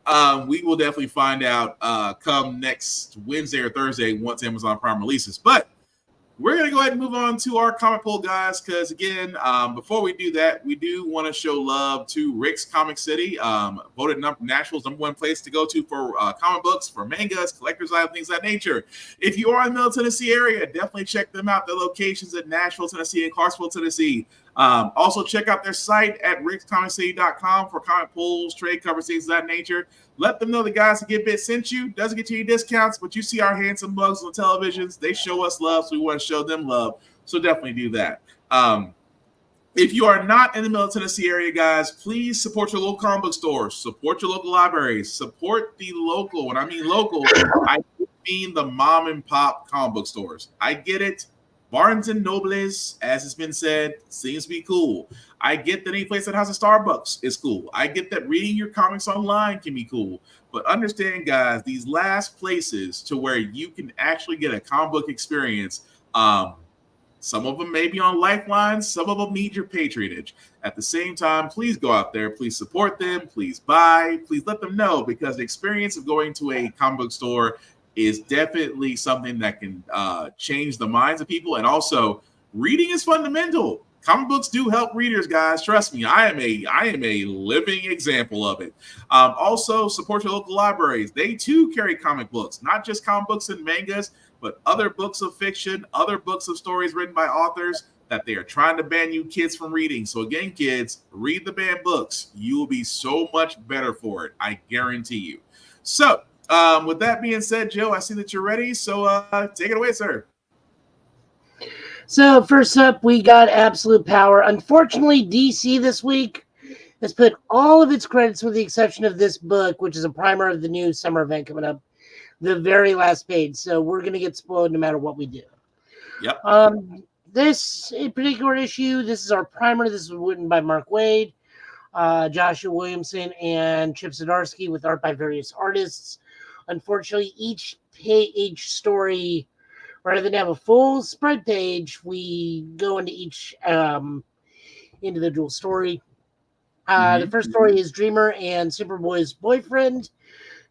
we will definitely find out come next Wednesday or Thursday once Amazon Prime releases. But we're going to go ahead and move on to our comic poll, guys, because, again, before we do that, we do want to show love to Rick's Comic City, voted Nashville's #1 place to go to for comic books, for mangas, collector's items, things of that nature. If you are in the Middle Tennessee area, definitely check them out. Their locations at Nashville, Tennessee, and Clarksville, Tennessee. Also, check out their site at rickscomiccity.com for comic polls, trade covers, things of that nature. Let them know the guys at Get Bit sent you. Doesn't get you any discounts, but you see our handsome mugs on televisions. They show us love, so we want to show them love. So definitely do that. If you are not in the Middle Tennessee area, guys, please support your local comic book stores. Support your local libraries. Support the local. When I mean local, I mean the mom and pop comic book stores. I get it. Barnes and Nobles, as it's been said, seems to be cool. I get that any place that has a Starbucks is cool. I get that reading your comics online can be cool. But understand, guys, these last places to where you can actually get a comic book experience, some of them may be on Lifeline. Some of them need your patronage. At the same time, please go out there. Please support them. Please buy. Please let them know, because the experience of going to a comic book store is definitely something that can change the minds of people. And also, reading is fundamental. Comic books do help readers, guys. Trust me, I am a living example of it. Also, support your local libraries. They too carry comic books, not just comic books and mangas, but other books of fiction, other books of stories written by authors that they are trying to ban you kids from reading. So again, kids, read the banned books. You will be so much better for it. I guarantee you. So, with that being said, Joe, I see that you're ready. So take it away, sir. So first up, we got Absolute Power. Unfortunately, DC this week has put all of its credits, with the exception of this book, which is a primer of the new summer event coming up, the very last page. So we're going to get spoiled no matter what we do. Yep. This particular issue, this is our primer. This was written by Mark Waid, Joshua Williamson, and Chip Zdarsky, with art by various artists. Unfortunately, each story, rather than have a full spread page, we go into each individual story. The first story is Dreamer and Superboy's boyfriend,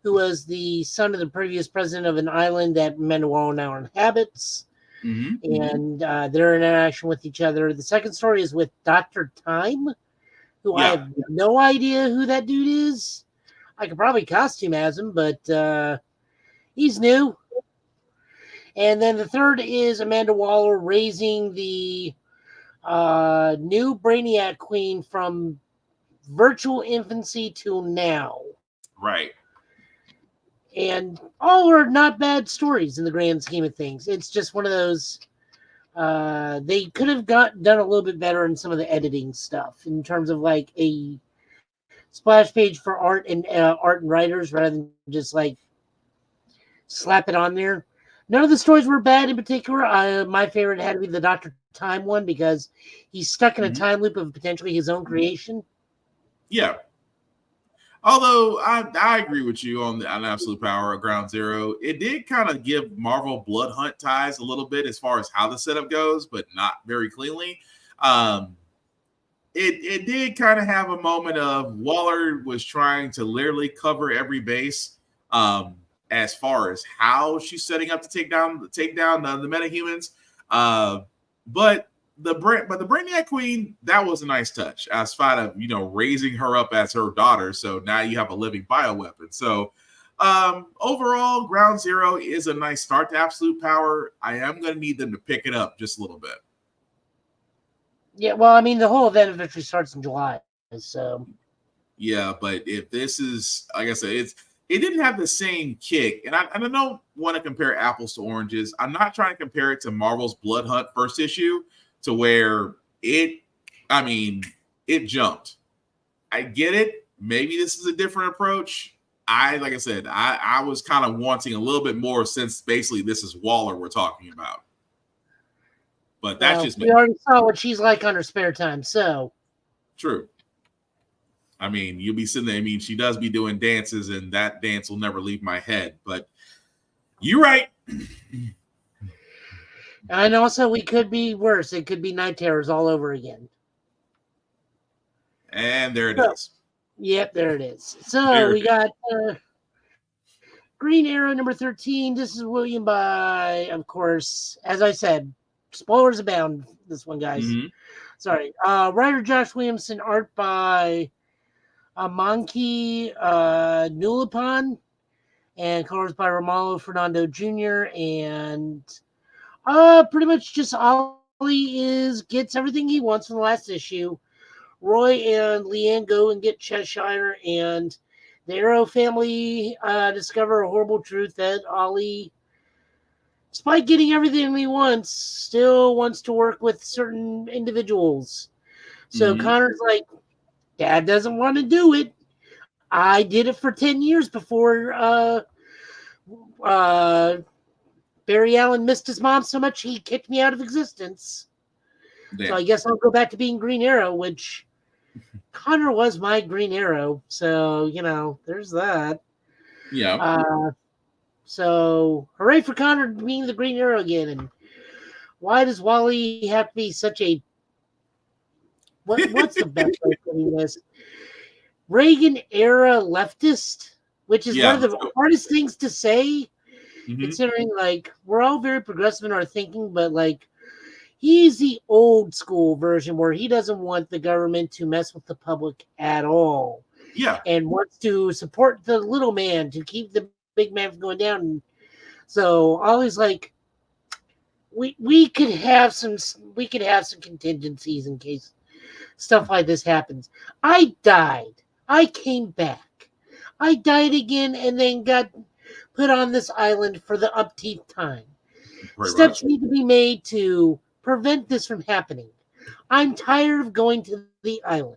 who was the son of the previous president of an island that Mandawal now inhabits, and their interaction with each other. The second story is with Dr. Time, who I have no idea who that dude is. I could probably costume as him, but he's new. And then the third is Amanda Waller raising the new Brainiac Queen from virtual infancy to now. Right. And all are not bad stories in the grand scheme of things. It's just one of those. They could have done a little bit better in some of the editing stuff in terms of like a splash page for art and writers rather than just like slap it on there. None of the stories were bad in particular. My favorite had to be the Dr. Time one because he's stuck in a time loop of potentially his own creation. Yeah. Although I agree with you on Absolute Power of Ground Zero, it did kind of give Marvel Blood Hunt ties a little bit as far as how the setup goes, but not very cleanly. It did kind of have a moment of Waller was trying to literally cover every base as far as how she's setting up to take down the metahumans. But the Brainiac Queen, that was a nice touch as far as raising her up as her daughter. So now you have a living bioweapon. So overall, Ground Zero is a nice start to Absolute Power. I am going to need them to pick it up just a little bit. Yeah, well, I mean, the whole event eventually starts in July. So yeah, but if this is, like I said, it didn't have the same kick, and I don't want to compare apples to oranges. I'm not trying to compare it to Marvel's Blood Hunt first issue, to where it jumped. I get it. Maybe this is a different approach. Like I said, I was kind of wanting a little bit more since basically this is Waller we're talking about. But that's just me. We already saw what she's like on her spare time, so true. I mean, you'll be sitting there. I mean, she does be doing dances, and that dance will never leave my head. But you're right. And also, we could be worse. It could be Night Terrors all over again. And there it is. Yep, there it is. So we got Green Arrow number 13. This is William by, of course, as I said, spoilers abound. This one, guys. Sorry. Writer Josh Williamson, art by Monkey Nulipon, and colors by Romalo Fernando Jr. And pretty much just Ollie gets everything he wants from the last issue. Roy and Leanne go and get Cheshire, and the Arrow family discover a horrible truth that Ollie, despite getting everything he wants, still wants to work with certain individuals. So Connor's like, Dad doesn't want to do it. I did it for 10 years before Barry Allen missed his mom so much he kicked me out of existence. Damn. So I guess I'll go back to being Green Arrow, which Connor was my Green Arrow. So, there's that. Yeah. So hooray for Connor being the Green Arrow again. And why does Wally have to be such a what's the best way of putting this? Reagan era leftist, which is one of the hardest things to say, considering like we're all very progressive in our thinking, but like he's the old school version where he doesn't want the government to mess with the public at all. Yeah. And wants to support the little man to keep the big man from going down. So always like we could have some contingencies in case stuff like this happens. I died. I came back. I died again and then got put on this island for the umpteenth time. Steps need to be made to prevent this from happening. I'm tired of going to the island.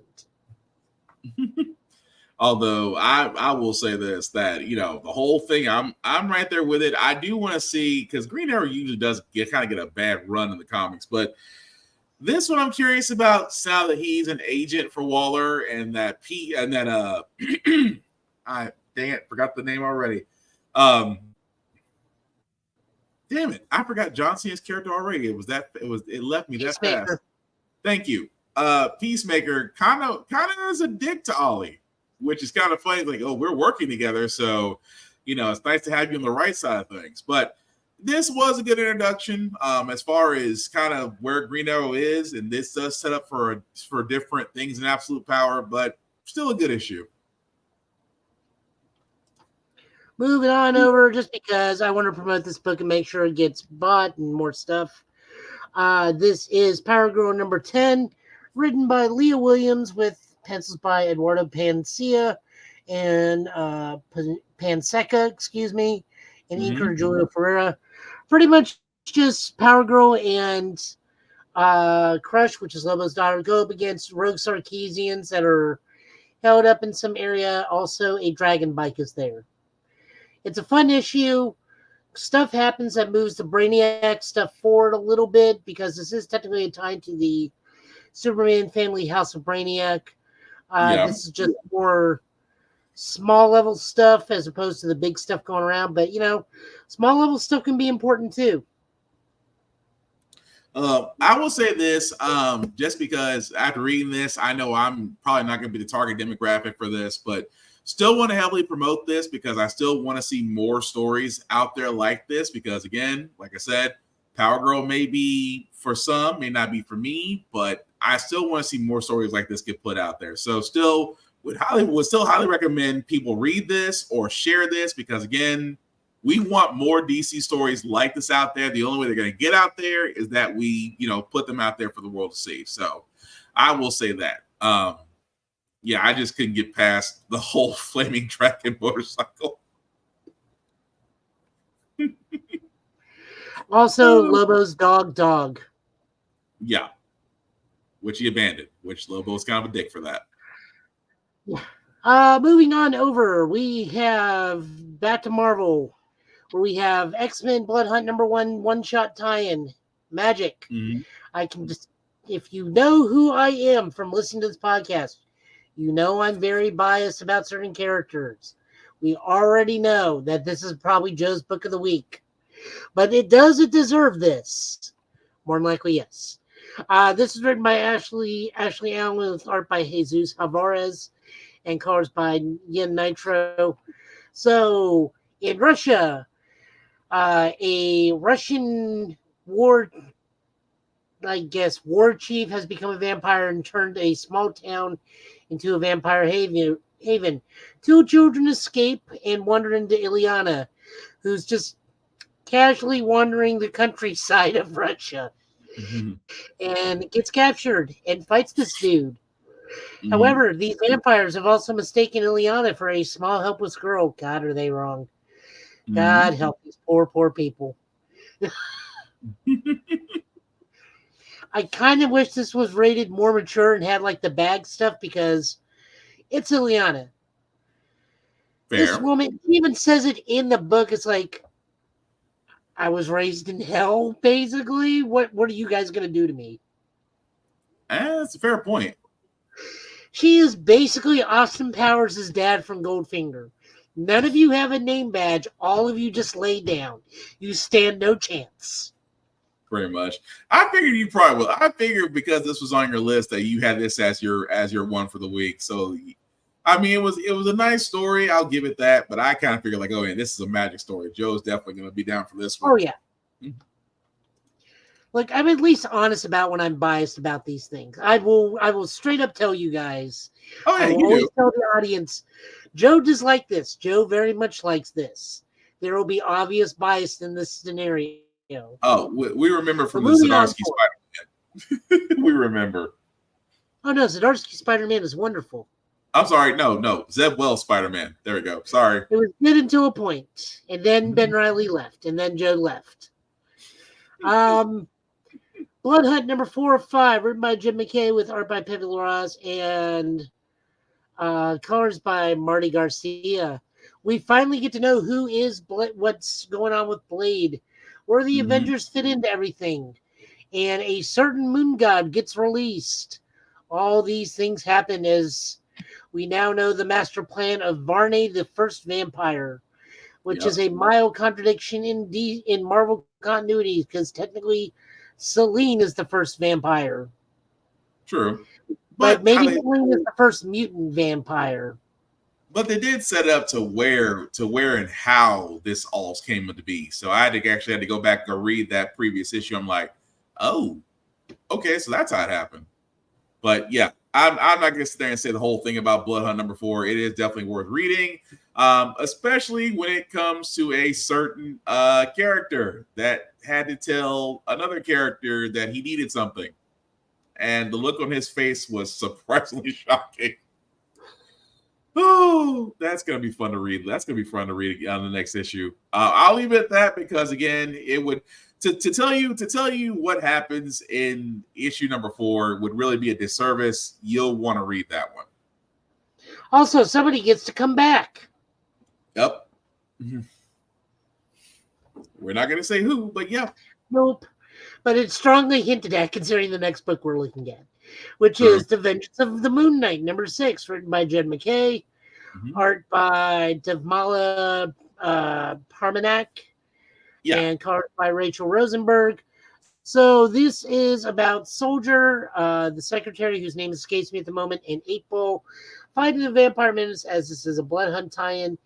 Although I will say this, that the whole thing, I'm right there with it. I do want to see, because Green Arrow usually does get a bad run in the comics, but this one I'm curious about now that he's an agent for Waller and that I forgot the name already. Damn it, I forgot John Cena's character already. It left me that fast. Thank you. Peacemaker kind of is a dick to Ollie, which is kind of funny. Like, oh, we're working together, so it's nice to have you on the right side of things. But this was a good introduction as far as kind of where Green Arrow is, and this does set up for different things in Absolute Power, but still a good issue. Moving on over, just because I want to promote this book and make sure it gets bought and more stuff. This is Power Girl number 10, written by Leah Williams with pencils by Eduardo Pancia and Panseca, and inker Julio Ferreira. Pretty much just Power Girl and Crush, which is Lobo's daughter, go up against rogue Sarkeesians that are held up in some area. Also, a dragon bike is there. It's a fun issue. Stuff happens that moves the Brainiac stuff forward a little bit because this is technically a tie to the Superman Family House of Brainiac. This is just more small level stuff as opposed to the big stuff going around. But, small level stuff can be important too. I will say this, just because after reading this, I know I'm probably not going to be the target demographic for this, but still want to heavily promote this because I still want to see more stories out there like this because, again, like I said, Power Girl may be for some, may not be for me, but I still want to see more stories like this get put out there. So still would highly recommend people read this or share this because, again, we want more DC stories like this out there. The only way they're going to get out there is that we, put them out there for the world to see. So I will say that. I just couldn't get past the whole flaming dragon motorcycle. Also, Lobo's dog. Yeah. Which he abandoned, which Lobo's kind of a dick for that. Moving on over, we have back to Marvel, where we have X-Men Blood Hunt number 1 one-shot tie-in, Magic. I can just, if you know who I am from listening to this podcast, I'm very biased about certain characters. We already know that this is probably Joe's book of the week. But does it deserve this? More than likely, yes. This is written by Ashley Allen with art by Jesus Alvarez and colors by Yen Nitro. So, in Russia, a Russian war chief has become a vampire and turned a small town into a vampire haven. 2 children escape and wander into Ilyana, who's just casually wandering the countryside of Russia. And gets captured and fights this dude. However, these vampires have also mistaken Ilyana for a small, helpless girl. God, are they wrong. God help these poor people. I kind of wish this was rated more mature and had the bag stuff because it's Ilyana. Fair. This woman even says it in the book. It's like, I was raised in hell, basically. What are you guys going to do to me? That's a fair point. She is basically Austin Powers' dad from Goldfinger. None of you have a name badge. All of you just lay down. You stand no chance. Pretty much. I figured you probably will. I figured because this was on your list that you had this as your one for the week. So, I mean, it was a nice story. I'll give it that. But I kind of figured this is a Magic story. Joe's definitely going to be down for this one. Oh yeah. Look, I'm at least honest about when I'm biased about these things. I will straight up tell you guys. Oh yeah, I will always tell the audience, Joe does like this. Joe very much likes this. There will be obvious bias in this scenario. Oh, we remember from the Zdarsky Spider-Man. We remember. Oh no, Zdarsky Spider-Man is wonderful. I'm sorry, no, Zeb Wells Spider-Man. There we go. Sorry. It was good until a point, and then Ben Reilly left, and then Joe left. Blood Hunt number 4 of 5, written by Jim McKay with art by Pepe Larraz and colors by Marty Garcia. We finally get to know who is what's going on with Blade, where the Avengers fit into everything, and a certain moon god gets released. All these things happen as we now know the master plan of Varney, the first vampire, which is a mild contradiction in Marvel continuity because technically Selene is the first vampire. True. But maybe they, Wing is the first mutant vampire. but they did set it up to where and how this all came into be. So I actually had to go back and read that previous issue. I'm like, oh, okay, so that's how it happened. But yeah, I'm not going to sit there and say the whole thing about Blood Hunt #4. It is definitely worth reading, especially when it comes to a certain character that had to tell another character that he needed something. And the look on his face was surprisingly shocking. Oh, that's going to be fun to read. That's going to be fun to read on the next issue. I'll leave it at that because, again, it would to tell you what happens in issue #4 would really be a disservice. You'll want to read that one. Also, somebody gets to come back. Yep. We're not going to say who, but yeah. Nope. But it's strongly hinted at considering the next book we're looking at, which is The Vengeance of the Moon Knight, #6, written by Jed MacKay, art by Devmala Parmanak, and colors by Rachel Rosenberg. So this is about Soldier, the secretary whose name escapes me at the moment, and 8-Ball fighting the vampire menace, as this is a Blood Hunt tie-in.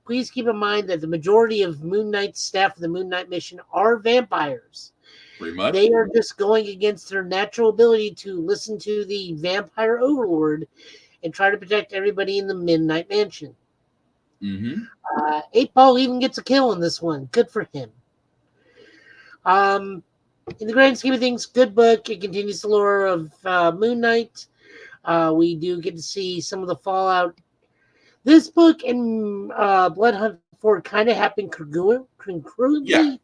Please keep in mind that the majority of Moon Knight's staff of the Moon Knight mission are vampires. Pretty much. They are just going against their natural ability to listen to the vampire overlord and try to protect everybody in the Midnight Mansion. 8-Ball even gets a kill in this one. Good for him. In the grand scheme of things, good book. It continues the lore of Moon Knight. We do get to see some of the fallout. This book and Blood Hunt 4 kind of happen concurrently.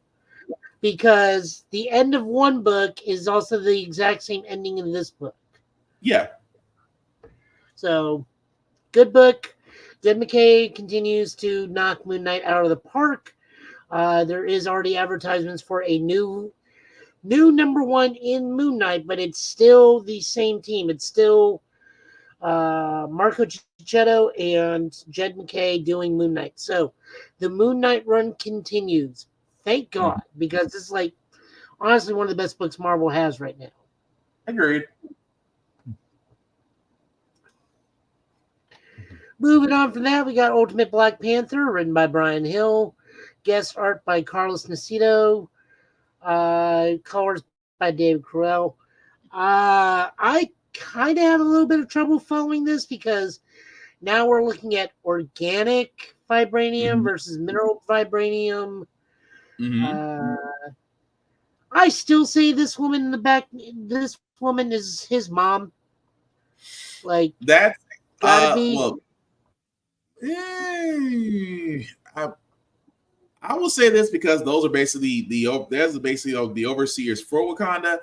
Because the end of one book is also the exact same ending in this book. Yeah. So, good book. Jed MacKay continues to knock Moon Knight out of the park. There is already advertisements for a new #1 in Moon Knight, but it's still the same team. It's still Marco Cicchetto and Jed MacKay doing Moon Knight. So, the Moon Knight run continues. Thank God, because this is like honestly one of the best books Marvel has right now. Agreed. Moving on from that, we got Ultimate Black Panther, written by Brian Hill, guest art by Carlos Nacido, colors by David Crowell. I kind of have a little bit of trouble following this because now we're looking at organic vibranium versus mineral vibranium. I still say this woman in the back. This woman is his mom. Like that's gotta be. Well, I will say this because those are basically the overseers for Wakanda.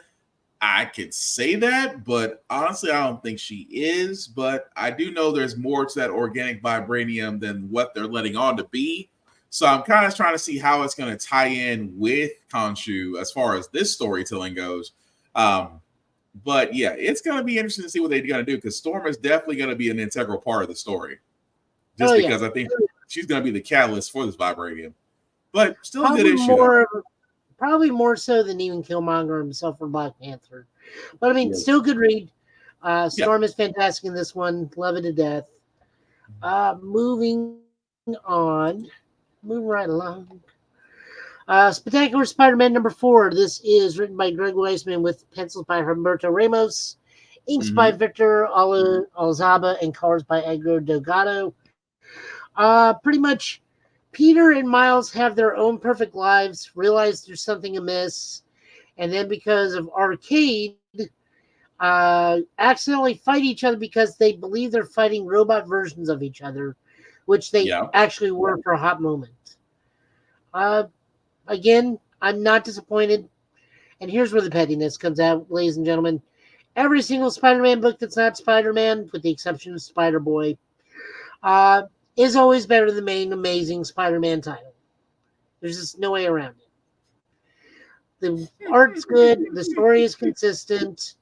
I could say that, but honestly, I don't think she is. But I do know there's more to that organic vibranium than what they're letting on to be. So I'm kind of trying to see how it's going to tie in with Khonshu as far as this storytelling goes. But yeah, it's going to be interesting to see what they're going to do because Storm is definitely going to be an integral part of the story. Just because I think she's going to be the catalyst for this vibranium. But still a good issue. Probably more so than even Killmonger himself or Black Panther. But I mean, still good read. Storm is fantastic in this one. Love it to death. Moving on. Moving right along. Spectacular Spider-Man #4. This is written by Greg Weisman with pencils by Humberto Ramos, inks by Victor Alzaba, and colors by Edgar Delgado. Pretty much, Peter and Miles have their own perfect lives, realize there's something amiss, and then because of Arcade, accidentally fight each other because they believe they're fighting robot versions of each other, which they actually were for a hot moment. Again, I'm not disappointed. And here's where the pettiness comes out, ladies and gentlemen. Every single Spider-Man book that's not Spider-Man, with the exception of Spider-Boy, is always better than the main amazing Spider-Man title. There's just no way around it. The art's good. The story is consistent.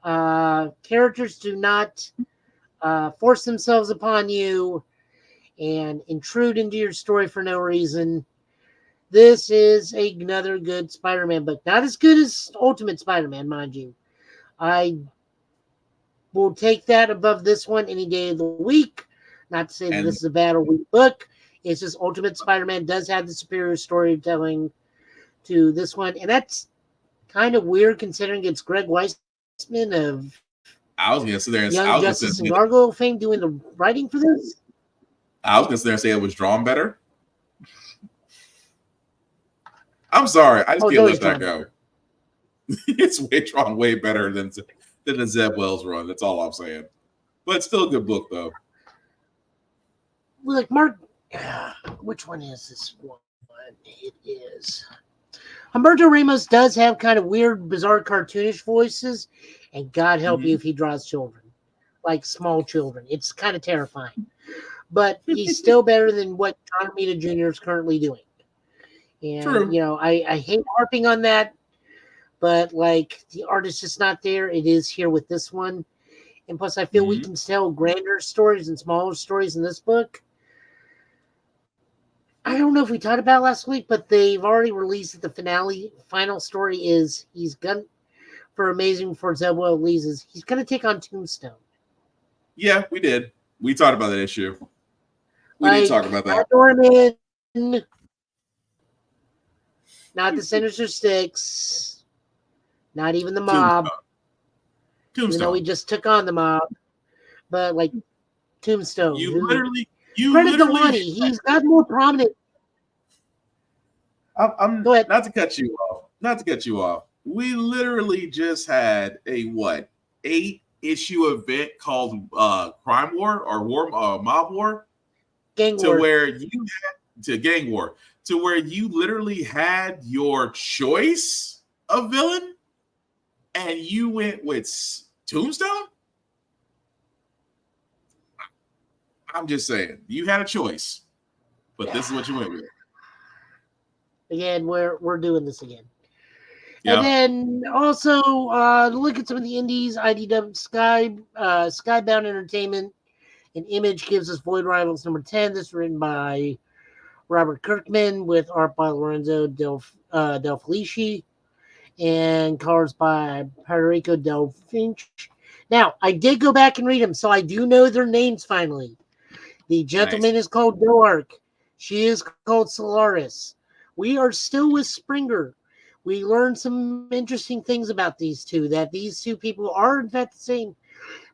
Characters do not force themselves upon you and intrude into your story for no reason. This is another good Spider-Man book. Not as good as Ultimate Spider-Man, mind you. I will take that above this one any day of the week. Not to say that And- this is a Battle Week book. It's just Ultimate Spider-Man does have the superior storytelling to this one. And that's kind of weird considering it's Greg Weisman of I was gonna sit there and Young Justice and Gargoyle fame doing the writing for this. I was gonna sit there and say it was drawn better. I'm sorry, I just can't let that go. It's drawn way better than the Zeb Wells run. That's all I'm saying. But it's still a good book, though. Look, Mark, which one is this one? It is. Humberto Ramos does have kind of weird, bizarre, cartoonish voices, and God help you if he draws children, like small children. It's kind of terrifying. But he's still better than what John Romita Jr. is currently doing. And, True. you know, I hate harping on that, but, like, the art is just not there. It is here with this one. And plus, I feel we can tell grander stories and smaller stories in this book. I don't know if we talked about it last week, but they've already released the final story is he's going for Amazing before Zeb Wells releases. He's going to take on Tombstone. Yeah, we did. We talked about that issue. We did talk about that. Not Norman, not the Sinister Six, not even the mob. Tombstone. Even though we just took on the mob, but like Tombstone. Credit Delani. He's got more prominent. I'm not to cut you off. Not to cut you off. We literally just had a 8-issue event called Crime War or Mob War, Gang to War. where you had to Gang War, to where you literally had your choice of villain, and you went with Tombstone. I'm just saying, you had a choice, but this is what you went with. Again, we're doing this again. Yeah. And then also look at some of the indies. IDW Skybound Entertainment and Image gives us Void Rivals number 10. This is written by Robert Kirkman with art by Lorenzo Del Felici and colors by Federico Del Finch. Now, I did go back and read them, so I do know their names finally. The gentleman is called Doark. She is called Solaris. We are still with Springer. We learned some interesting things about these two, that these two people are in fact the same,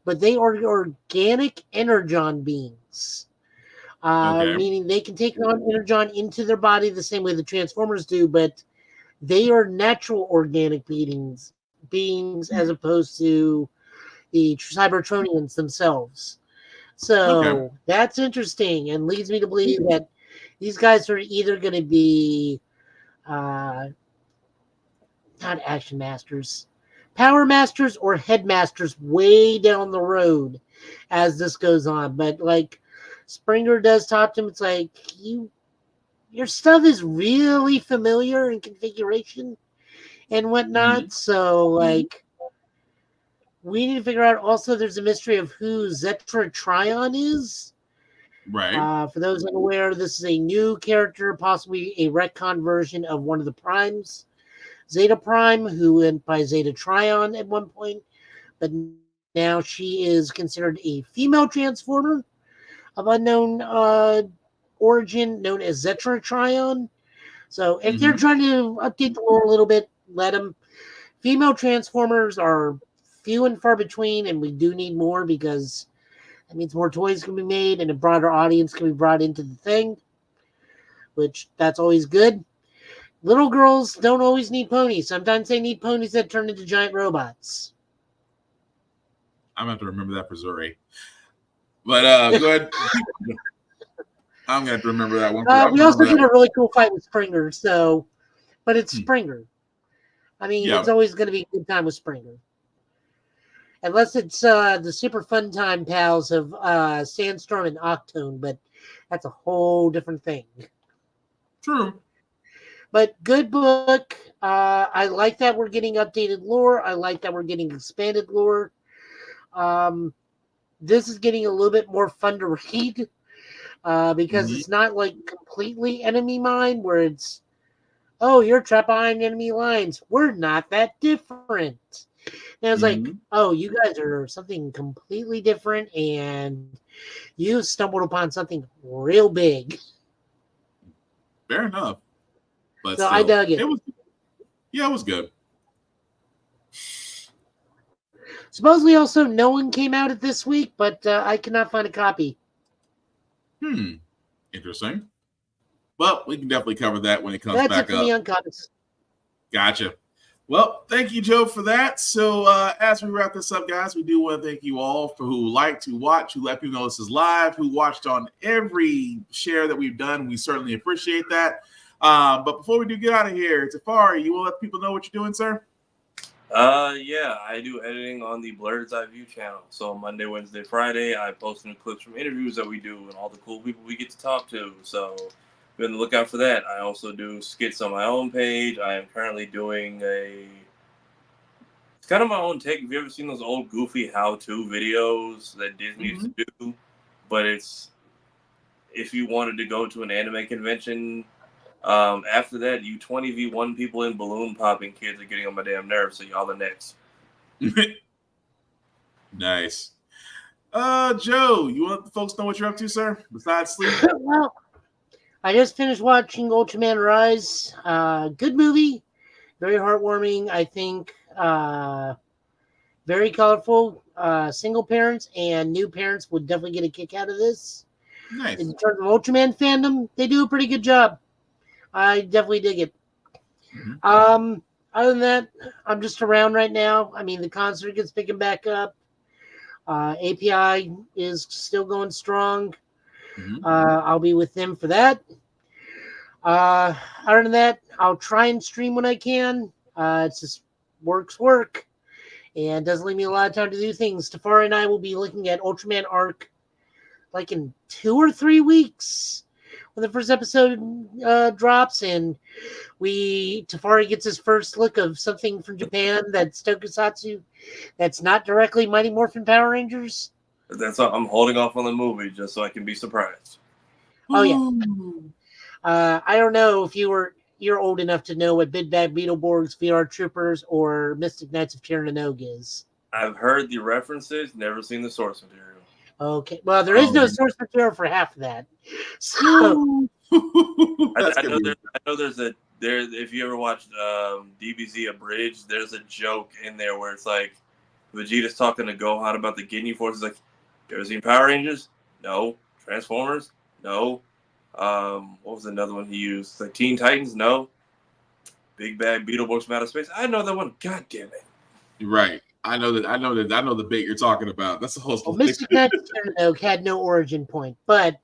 but they are organic energon beings. Meaning they can take on energon into their body the same way the Transformers do, but they are natural organic beings as opposed to the Cybertronians themselves. So that's interesting and leads me to believe that these guys are either going to be not action masters, power masters, or headmasters way down the road as this goes on. But like Springer does talk to him, it's like your stuff is really familiar in configuration and whatnot. So like we need to figure out also there's a mystery of who Zetra Trion is. Right. For those unaware, this is a new character, possibly a retcon version of one of the primes. Zeta Prime, who went by Zeta Trion at one point, but now she is considered a female transformer of unknown origin, known as Zetra Trion. So if they're trying to update the lore a little bit, let them. Female transformers are few and far between, and we do need more because that means more toys can be made and a broader audience can be brought into the thing, which that's always good. Little girls don't always need ponies. Sometimes they need ponies that turn into giant robots. I'm going to have to remember that for Zuri. But go ahead. I'm going to have to remember that one. We also did a really cool fight with Springer, but it's Springer. I mean, it's always going to be a good time with Springer. Unless it's the super fun time pals of Sandstorm and Octone, but that's a whole different thing. True. But good book. I like that we're getting updated lore. I like that we're getting expanded lore. This is getting a little bit more fun to read because it's not like completely enemy mine where it's, oh, you're trapped behind enemy lines. We're not that different. And I was like, oh, you guys are something completely different, and you stumbled upon something real big. Fair enough. But so still, I dug it. It was good. Supposedly, also, no one came out at this week, but I cannot find a copy. Interesting. Well, we can definitely cover that when it comes That's back it for up. me on comics. Gotcha. Well, thank you, Joe, for that. So as we wrap this up, guys, we do want to thank you all for who like to watch, who let people know this is live, who watched on every share that we've done. We certainly appreciate that. But before we do get out of here, Tafari, you will let people know what you're doing, sir? Yeah, I do editing on the Blurred's Eye View channel. So Monday, Wednesday, Friday, I post new clips from interviews that we do and all the cool people we get to talk to. So be on the lookout for that. I also do skits on my own page. I am currently doing it's kind of my own take. Have you ever seen those old goofy how-to videos that Disney used to do? But it's if you wanted to go to an anime convention. After that, you 20v1 people in balloon popping kids are getting on my damn nerves, so y'all are next. Nice. Joe, you want the folks know what you're up to, sir? Besides sleep? Well, I just finished watching Ultraman Rise. Good movie. Very heartwarming, I think. Very colorful. Single parents and new parents would definitely get a kick out of this. Nice. In terms of Ultraman fandom, they do a pretty good job. I definitely dig it. Other than that, I'm just around right now. I mean, the concert is picking back up. API is still going strong. I'll be with them for that. Other than that, I'll try and stream when I can. It's just work, and doesn't leave me a lot of time to do things. Tafari and I will be looking at Ultraman Arc like in 2 or 3 weeks when the first episode drops, and Tafari gets his first look of something from Japan that's tokusatsu that's not directly Mighty Morphin Power Rangers. That's all. I'm holding off on the movie just so I can be surprised. Oh yeah. I don't know if you're old enough to know what Big Bad Beetleborgs, VR Troopers, or Mystic Knights of Tirnanog is. I've heard the references, never seen the source material. Okay, well, there is no source material for half of that. So I know there's if you ever watched DBZ Abridged, there's a joke in there where it's like Vegeta's talking to Gohan about the Ginyu Force. He's like, you ever seen Power Rangers? No. Transformers? No. What was another one he used? Like Teen Titans? No. Big Bad Beetleborgs from Outer Space? I know that one. God damn it. Right. I know the bit you're talking about. That's the whole Mystic Knights of Tirnanog had no origin point, but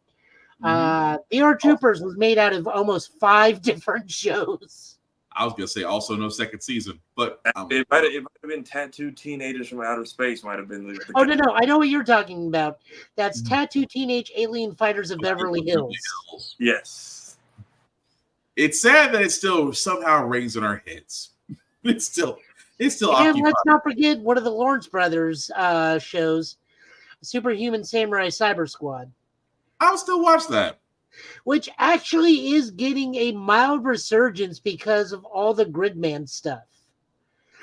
VR Troopers was made out of almost 5 different shows. I was gonna say also no second season, but it might have been Tattooed Teenagers from Outer Space. Might have been the Oh no, I know what you're talking about. That's Tattooed Teenage Alien Fighters of Beverly Hills. Yes. It's sad that it still somehow rings in our heads. It's still And occupied. let's not forget one of the Lawrence Brothers shows, Superhuman Samurai Cyber Squad. I'll still watch that. Which actually is getting a mild resurgence because of all the Gridman stuff.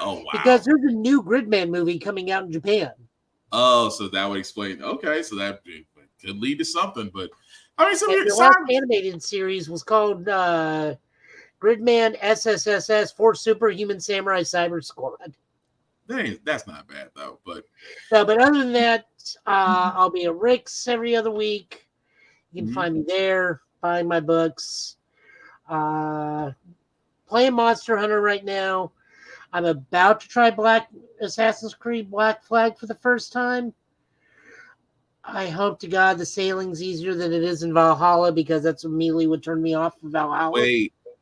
Oh, wow. Because there's a new Gridman movie coming out in Japan. Oh, so that would explain. Okay, so that could lead to something. But I mean, The last animated series was called Gridman SSSS for Superhuman Samurai Cyber Squad. That's not bad though. But no, but other than that, I'll be at Rick's every other week. You can find me there, buying my books. Playing Monster Hunter right now. I'm about to try Assassin's Creed Black Flag for the first time. I hope to God the sailing's easier than it is in Valhalla, because that's immediately what turned me off from Valhalla.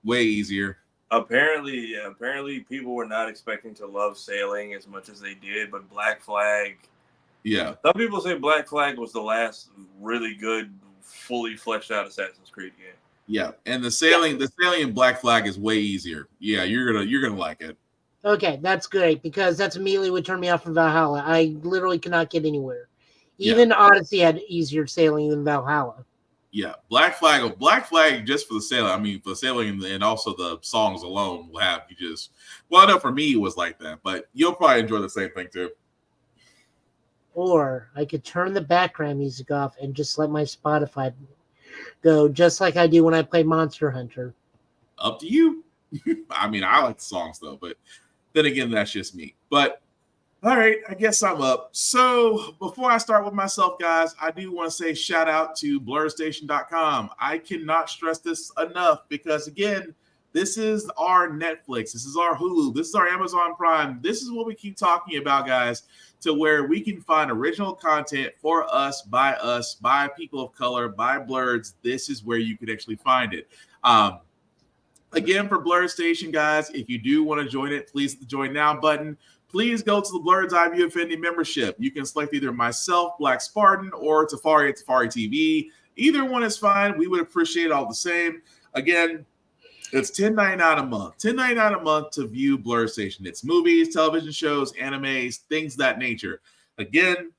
Way easier. Apparently people were not expecting to love sailing as much as they did, but Black Flag. Yeah. Some people say Black Flag was the last really good, fully fleshed out Assassin's Creed game. Yeah, and the sailing in Black Flag is way easier. Yeah, you're gonna like it. Okay, that's great, because that's immediately what turned me off from Valhalla. I literally cannot get anywhere. Even Odyssey had easier sailing than Valhalla. Yeah, Black Flag, just for the sailing. I mean, for the sailing and also the songs alone will have you just. Well, I know for me it was like that, but you'll probably enjoy the same thing too. Or I could turn the background music off and just let my Spotify go, just like I do when I play Monster Hunter. Up to you. I mean, I like the songs though, but then again, that's just me. But all right, I guess I'm up. So before I start with myself, guys, I do want to say shout out to BlurStation.com. I cannot stress this enough because, again, this is our Netflix. This is our Hulu. This is our Amazon Prime. This is what we keep talking about, guys, to where we can find original content for us, by people of color, by blurs. This is where you can actually find it. Again, for Blur Station, guys, if you do want to join it, please hit the Join Now button. Please go to the Blurred's Eye View Affinity membership. You can select either myself, Black Spartan, or Tafari at Tafari TV. Either one is fine. We would appreciate it all the same. Again, it's $10.99 a month. $10.99 a month to view Blur Station. It's movies, television shows, animes, things of that nature. Again,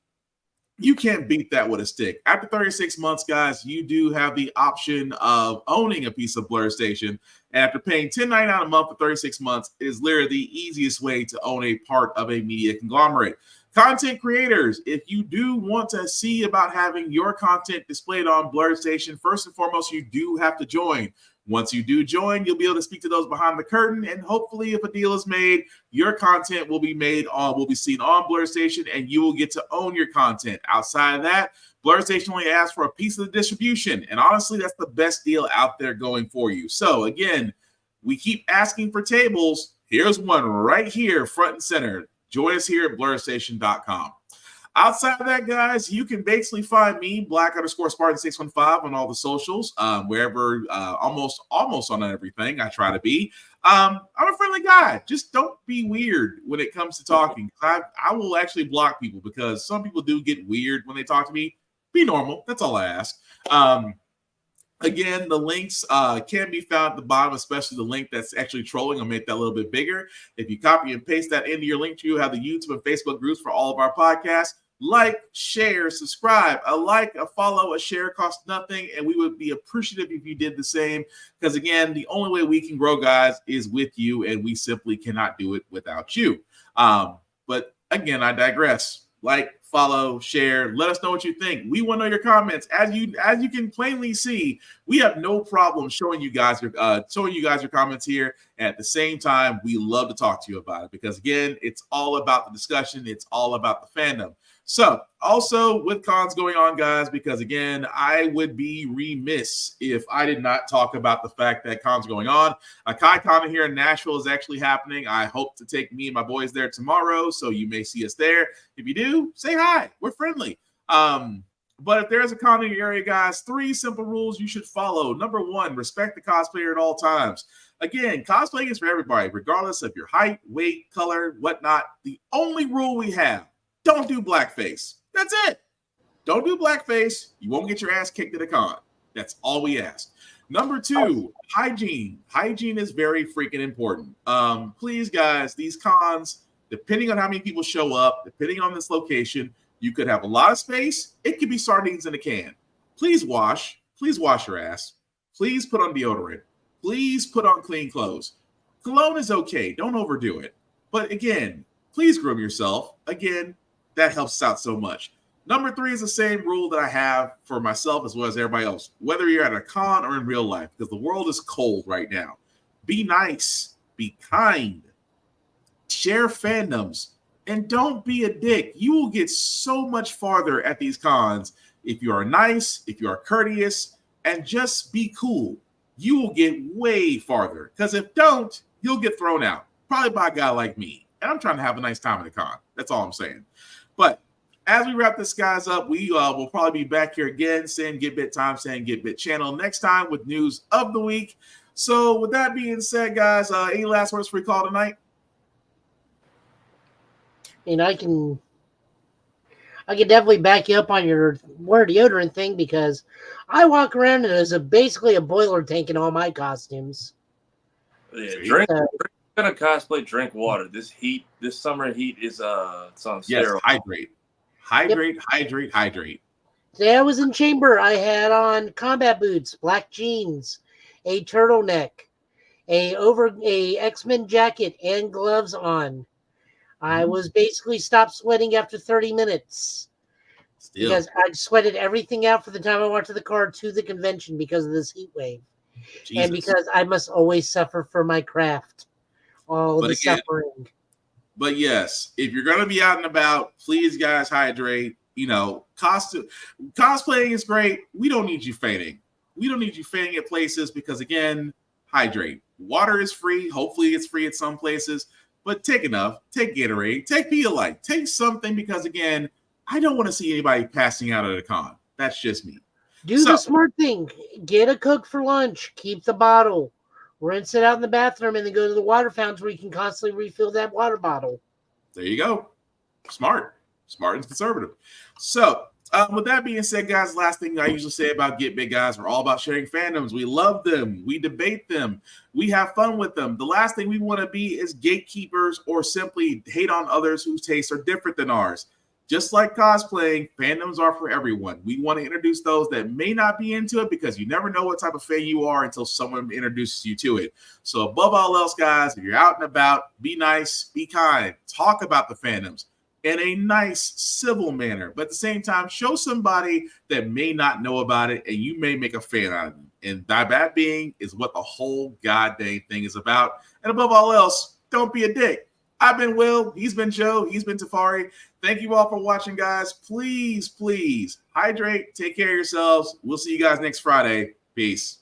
you can't beat that with a stick. After 36 months, guys, you do have the option of owning a piece of Blur Station. And after paying $10.99 a month for 36 months, it is literally the easiest way to own a part of a media conglomerate. Content creators, if you do want to see about having your content displayed on Blur Station, first and foremost, you do have to join. Once you do join, you'll be able to speak to those behind the curtain, and hopefully, if a deal is made, your content will be seen on Blur Station, and you will get to own your content. Outside of that, Blur Station only asks for a piece of the distribution, and honestly, that's the best deal out there going for you. So again, we keep asking for tables. Here's one right here, front and center. Join us here at BlurStation.com. Outside of that, guys, you can basically find me, Black_Spartan615 on all the socials, wherever, almost on everything I try to be. I'm a friendly guy. Just don't be weird when it comes to talking. I will actually block people because some people do get weird when they talk to me. Be normal. That's all I ask. Again, the links can be found at the bottom, especially the link that's actually trolling. I'll make that a little bit bigger. If you copy and paste that into your link tree, you have the YouTube and Facebook groups for all of our podcasts. Like, share, subscribe. A like, a follow, a share costs nothing, and we would be appreciative if you did the same. Because again, the only way we can grow, guys, is with you, and we simply cannot do it without you. But again, I digress. Like, follow, share. Let us know what you think. We want to know your comments. As you can plainly see, we have no problem showing you guys your comments here. And at the same time, we love to talk to you about it because again, it's all about the discussion. It's all about the fandom. So also with cons going on, guys, because again, I would be remiss if I did not talk about the fact that cons going on. KaiCon here in Nashville is actually happening. I hope to take me and my boys there tomorrow, so you may see us there. If you do, say hi. We're friendly. But if there's a con in your area, guys, 3 simple rules you should follow. Number 1, respect the cosplayer at all times. Again, cosplaying is for everybody, regardless of your height, weight, color, whatnot. The only rule we have, don't do blackface. That's it. Don't do blackface. You won't get your ass kicked at a con. That's all we ask. Number 2, hygiene. Hygiene is very freaking important. Please, guys, these cons, depending on how many people show up, depending on this location, you could have a lot of space. It could be sardines in a can. Please wash. Please wash your ass. Please put on deodorant. Please put on clean clothes. Cologne is okay. Don't overdo it. But again, please groom yourself. Again, that helps us out so much. Number 3 is the same rule that I have for myself as well as everybody else, whether you're at a con or in real life, because the world is cold right now. Be nice. Be kind. Share fandoms. And don't be a dick. You will get so much farther at these cons if you are nice, if you are courteous, and just be cool. You will get way farther. Because if don't, you'll get thrown out. Probably by a guy like me. And I'm trying to have a nice time at the con. That's all I'm saying. But as we wrap this, guys, up, we will probably be back here again, saying Get Bit Time, saying Get Bit Channel next time with news of the week. So with that being said, guys, any last words for your call tonight? And I can definitely back you up on your wear deodorant thing because I walk around as basically a boiler tank in all my costumes. Yeah, drink. Gonna cosplay, drink water. This summer heat is it's on steroids. Yes, hydrate. Hydrate. Today I was in chamber. I had on combat boots, black jeans, a turtleneck, a X-Men jacket, and gloves on. I was basically stopped sweating after 30 minutes. Still. Because I sweated everything out for the time I went to the car to the convention because of this heat wave. Jesus. And because I must always suffer for my craft. All the suffering. But yes, if you're going to be out and about, please, guys, hydrate. You know, cosplaying is great. We don't need you fainting. We don't need you fainting at places because, again, hydrate. Water is free. Hopefully it's free at some places. But take enough. Take Gatorade. Take Pedialyte. Take something because, again, I don't want to see anybody passing out at a con. That's just me. Do the smart thing. Get a Coke for lunch. Keep the bottle. Rinse it out in the bathroom and then go to the water fountains where you can constantly refill that water bottle. There you go. Smart and conservative. So, with that being said, guys, last thing I usually say about Get Big, guys, we're all about sharing fandoms. We love them. We debate them. We have fun with them. The last thing we want to be is gatekeepers or simply hate on others whose tastes are different than ours. Just like cosplaying, fandoms are for everyone. We want to introduce those that may not be into it because you never know what type of fan you are until someone introduces you to it. So above all else, guys, if you're out and about, be nice, be kind, talk about the fandoms in a nice, civil manner. But at the same time, show somebody that may not know about it and you may make a fan out of them. And that being is what the whole goddamn thing is about. And above all else, don't be a dick. I've been Will. He's been Joe. He's been Tafari. Thank you all for watching, guys. Please, please hydrate. Take care of yourselves. We'll see you guys next Friday. Peace.